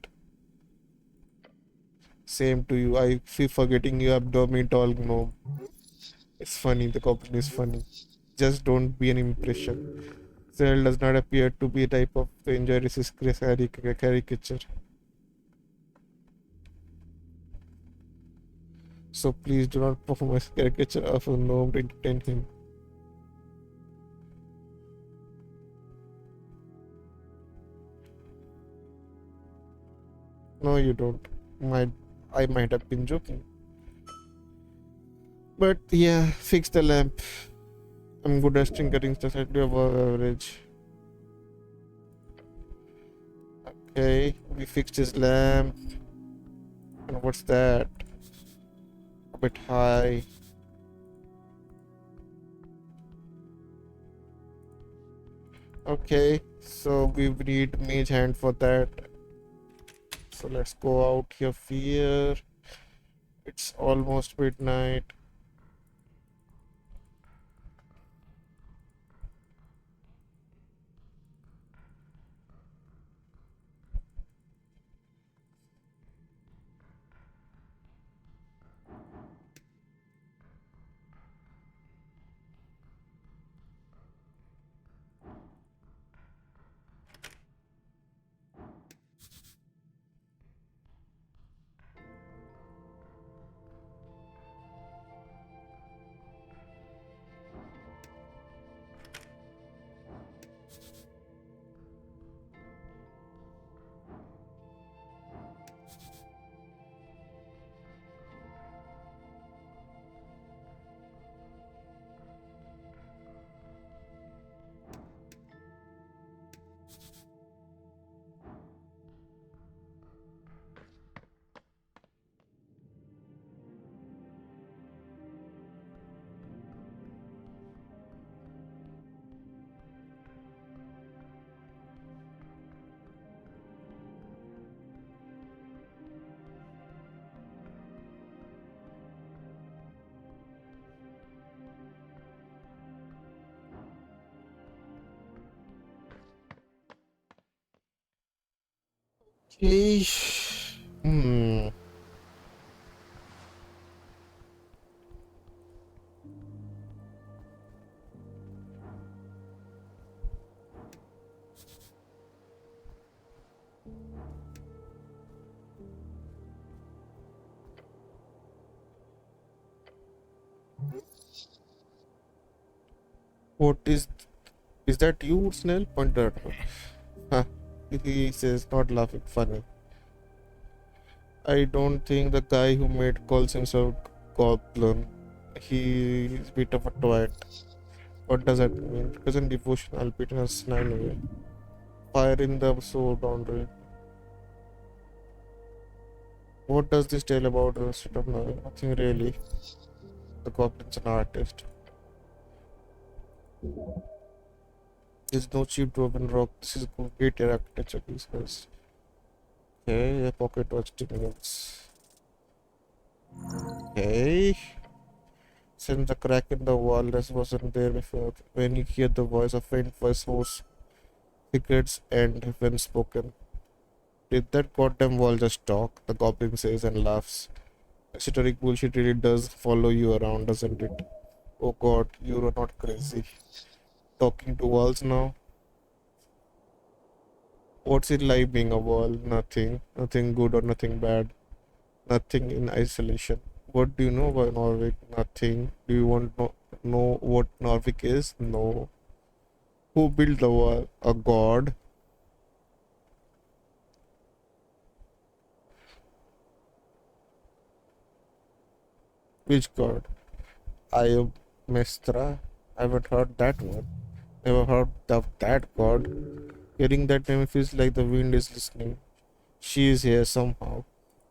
Same to you. I feel forgetting you abdomen tall gnome. It's funny. The goblin is funny. Just don't be an impression. Cell does not appear to be a type of to enjoy racist caricature. So please do not perform a caricature of a gnome to entertain him. No, you don't. I might have been joking. But yeah, fix the lamp. I'm good at tinkering slightly above average. Okay, we fixed his lamp. And what's that? A bit high. Okay, so we need mage hand for that. So let's go out here. It's almost midnight. Okay. Hmm. What is that you, Snell? Point at her. Huh. He says, not laughing, funny. I don't think the guy who made calls himself Goblin. He's a bit of a twat. What does that mean? Present devotion, albeit in a snide way. Fire in the soul boundary. What does this tell about the state of knowing? Nothing really. The Goblin's an artist. There's no cheap dwarven rock. This is great architecture, these guys. Okay, a pocket watch 10 minutes. Okay. Since the crack in the wall this wasn't there before, when you hear the voice, a faint voice hoarse, secrets end when spoken. Did that goddamn wall just talk? The goblin says and laughs. Esoteric bullshit really does follow you around, doesn't it? Oh god, you're not crazy. Talking to walls now? What's it like being a wall? Nothing. Nothing good or nothing bad. Nothing in isolation. What do you know about Norvik? Nothing. Do you want to know what Norvik is? No. Who built the wall? A god? Which god? I am Mestra? I haven't heard that one. Never heard of that god. Hearing that name feels like the wind is listening. She is here somehow.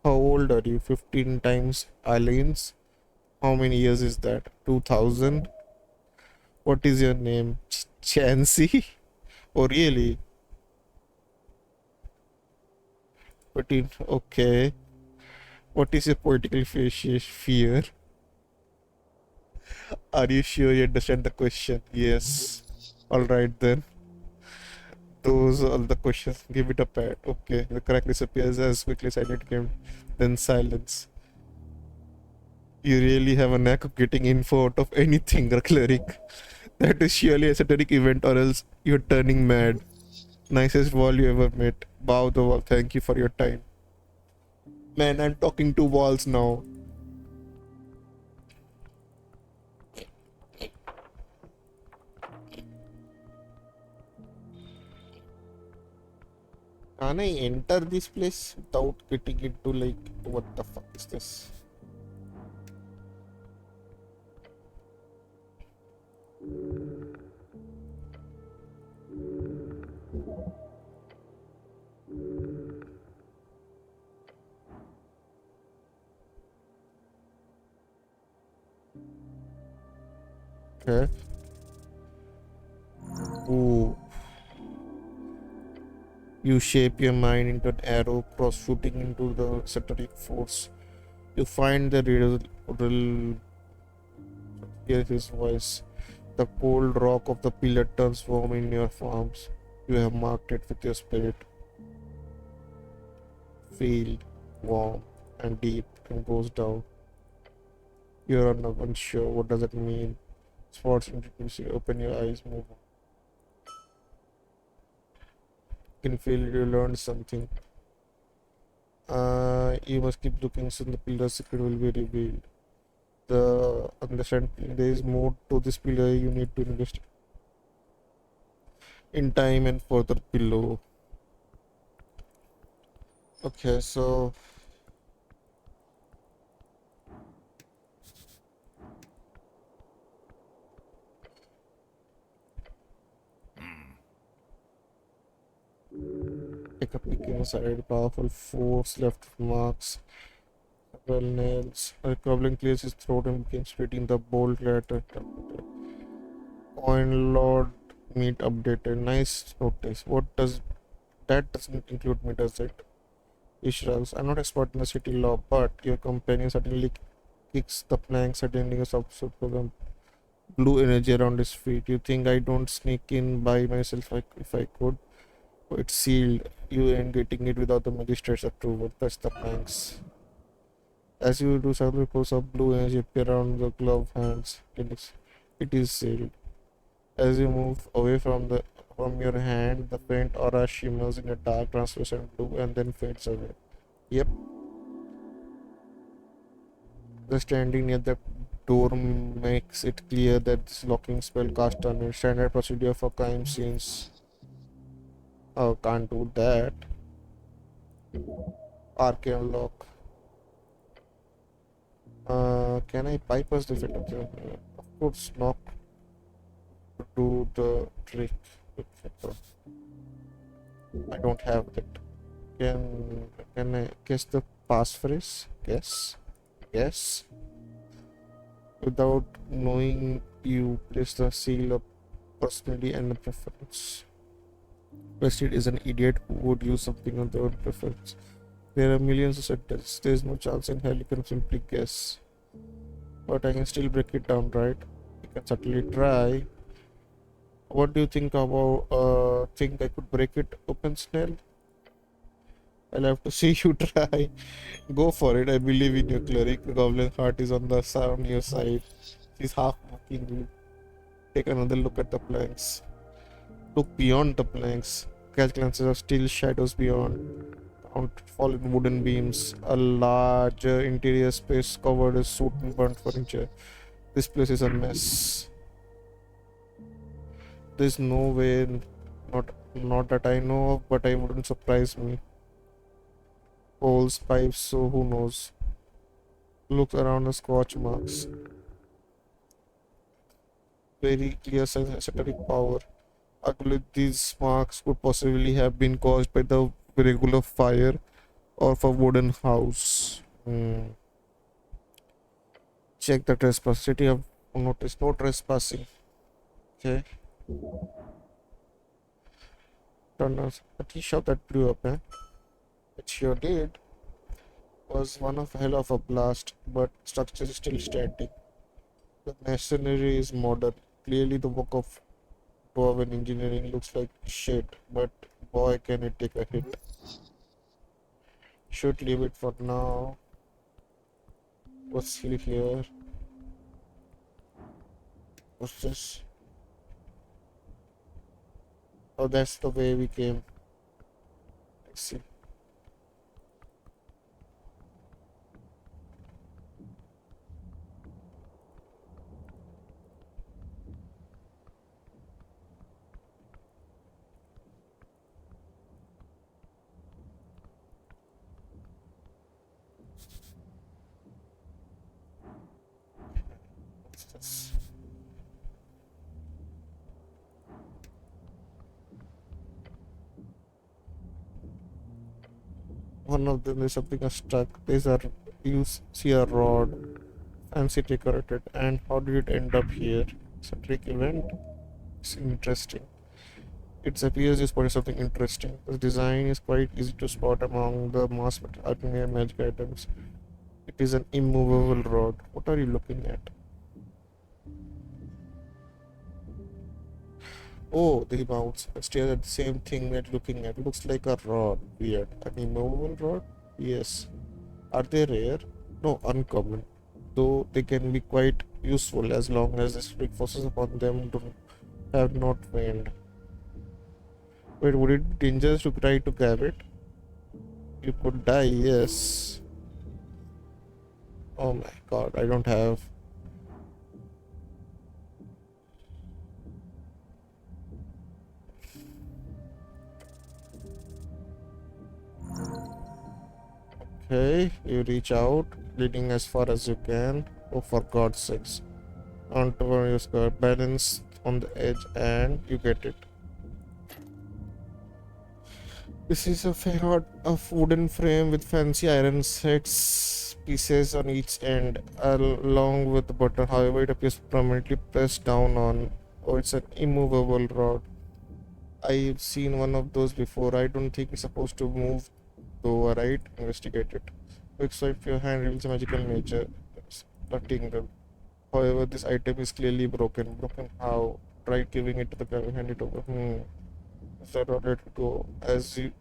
How old are you? 15 times aliens? How many years is that? 2000? What is your name? Chansey? Oh, really? 14. Okay. What is your political fear? Are you sure you understand the question? Yes. Alright then. Those are the questions. Give it a pat. Okay. The crack disappears as quickly as I did came. Then silence. You really have a knack of getting info out of anything, cleric. That is surely a esoteric event, or else you're turning mad. Nicest wall you ever met. Bow the wall. Thank you for your time. Man, I'm talking to walls now. Can I enter this place without getting into like what the fuck is this? Okay. Ooh. You shape your mind into an arrow, cross shooting into the satiric force. You find the riddle, hear his voice. The cold rock of the pillar turns warm in your palms. You have marked it with your spirit. Feel warm and deep and goes down. You're unsure. What does it mean? Spots introduce you. Open your eyes, move. You can feel you learned something. You must keep looking so the pillar secret will be revealed. The understand there is more to this pillar. You need to invest in time and further below. Okay, so take a peek inside. Powerful force left marks. Well, nails. A goblin clears his throat and begins reading the bold letter. Coin Lord meet updated. Nice notice. What does that doesn't include me, does it? He shrugs. I'm not expert in the city law, but your companion suddenly kicks the plank, suddenly a substitute program. Blue energy around his feet. You think I don't sneak in by myself if I could? Oh, it's sealed. You ain't getting it without the magistrate's approval. That's the planks. As you do, several pulls of blue energy appear around the glove hands. It is sealed. As you move away from your hand, the faint aura shimmers in a dark translucent blue and then fades away. Yep, the standing near the door makes it clear that this locking spell cast on a standard procedure for crime scenes. Oh, can't do that. Arcane lock. Can I bypass the fit of the? Of course not. Do the trick. I don't have that. Can I guess the passphrase? Guess. Yes. Without knowing, you place the seal of personality and the preference. Prestige is an idiot who would use something on their own preference. There are millions of sentences. There is no chance in hell you can simply guess. But I can still break it down, right? You can certainly try. What do you think about think I could break it open, Snell? I'll have to see you try. Go for it. I believe in your cleric. The goblin heart is on your side. She's half mocking you. Take another look at the planks. Look beyond the planks. Catch glances of steel shadows beyond. On fallen wooden beams. A larger interior space covered with soot and burnt furniture. This place is a mess. There's no way, not that I know of, but I wouldn't surprise me. Holes, pipes, so who knows? Looks around the scorch marks. Very clear signs of esoteric power. I believe these marks could possibly have been caused by the regular fire of a wooden house. Check the trespass. City of notice. No trespassing. Okay. Tunnels. A tea shop that blew up, eh? It sure did. Was one of hell of a blast, but structure is still standing. The masonry is modern. Clearly the work of dwarven engineering looks like shit, but boy can it take a hit. Should leave it for now. What's here? What's this? Oh, that's the way we came. Let's see. What's this? One of them is something stuck. These are you see a rod, fancy decorated, and how did it end up here? It's a trick event. It's interesting. It appears you spotted something interesting. The design is quite easy to spot among the mass alchemy magic items. It is an immovable rod. What are you looking at? Oh, they bounce and stare at the same thing we're looking at. Looks like a rod. Weird. An immovable rod? Yes. Are they rare? No, uncommon. Though they can be quite useful as long as the strict forces upon them do have not waned. Wait, would it be dangerous to try to grab it? You could die, yes. Oh my god, I don't have. Okay, you reach out, leading as far as you can. Oh, for God's sakes. Onto your skirt, balance on the edge, and you get it. This is a fair of wooden frame with fancy iron sets pieces on each end, along with the button. However, it appears permanently pressed down on. Oh, it's an immovable rod. I've seen one of those before. I don't think it's supposed to move though, right? Investigate it. Quick swipe of your hand reveals a magical nature. A tingle. However, this item is clearly broken. Broken how? Try giving it to the guy, hand it over. So don't let it go. As you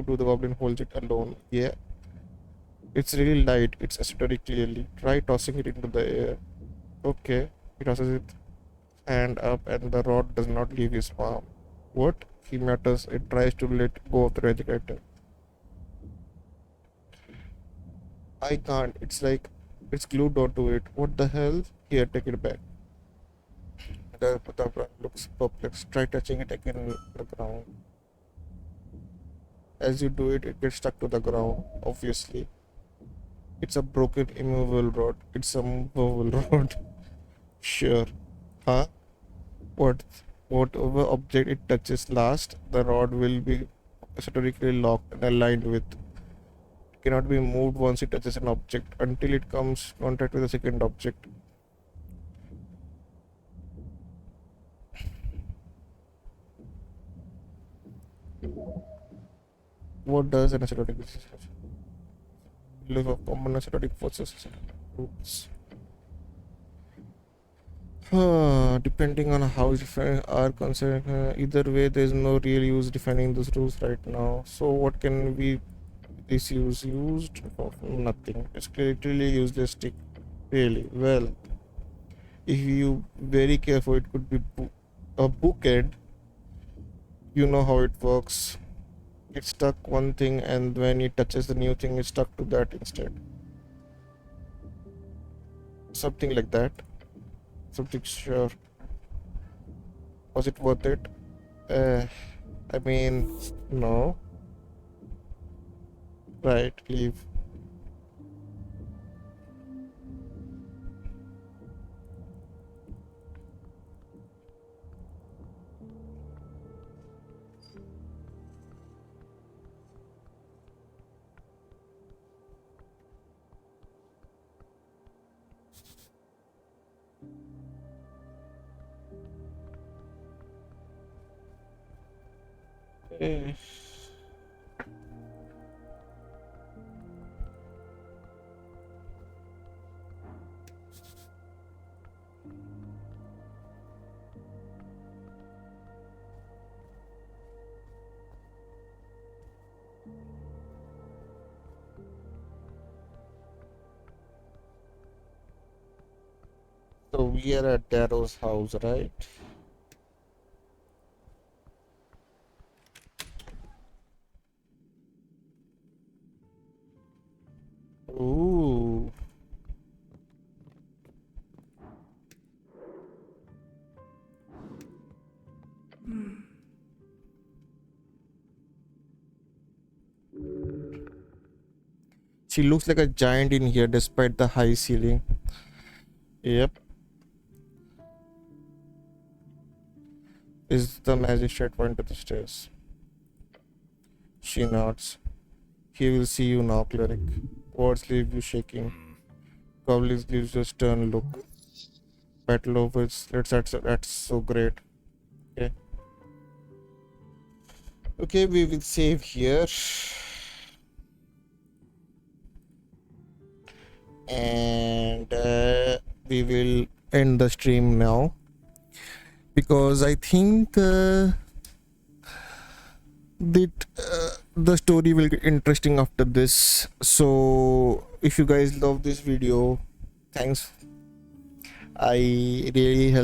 do, the goblin holds it alone. Yeah, it's really light. It's esoteric clearly. Try tossing it into the air. Okay, he tosses it hand up, and the rod does not leave his palm. What? He mutters. It tries to let go of the magic item. I can't. It's like it's glued onto it. What the hell? Here, take it back. The looks perplexed. Try touching it again on the ground. As you do it, it gets stuck to the ground, obviously. It's a broken, immovable rod. It's a movable rod. Sure. Huh? What? Whatever object it touches last, the rod will be esoterically locked and aligned with. It cannot be moved once it touches an object until it comes contact with a second object. What does an esoteric live of common esoteric forces? Roots. Depending on how different are concerned, either way, there is no real use defining those rules right now. So, what can be this used for? Nothing. It's literally useless stick. Really. Well, if you very careful, it could be a bookend. You know how it works. It stuck one thing, and when it touches the new thing, it's stuck to that instead. Something like that. Something sure. Was it worth it? Uh, I mean, no. Right, leave. Eh. So we are at Darrow's house, right? Ooh. She looks like a giant in here despite the high ceiling. Yep. Is the magistrate point to the stairs? She nods. He will see you now, cleric. Words leave you shaking. Goblins gives you a stern look. Battle over its that's so great. Okay. Okay, we will save here. And we will end the stream now because I think the story will get interesting after this. So if you guys love this video, thanks. I really help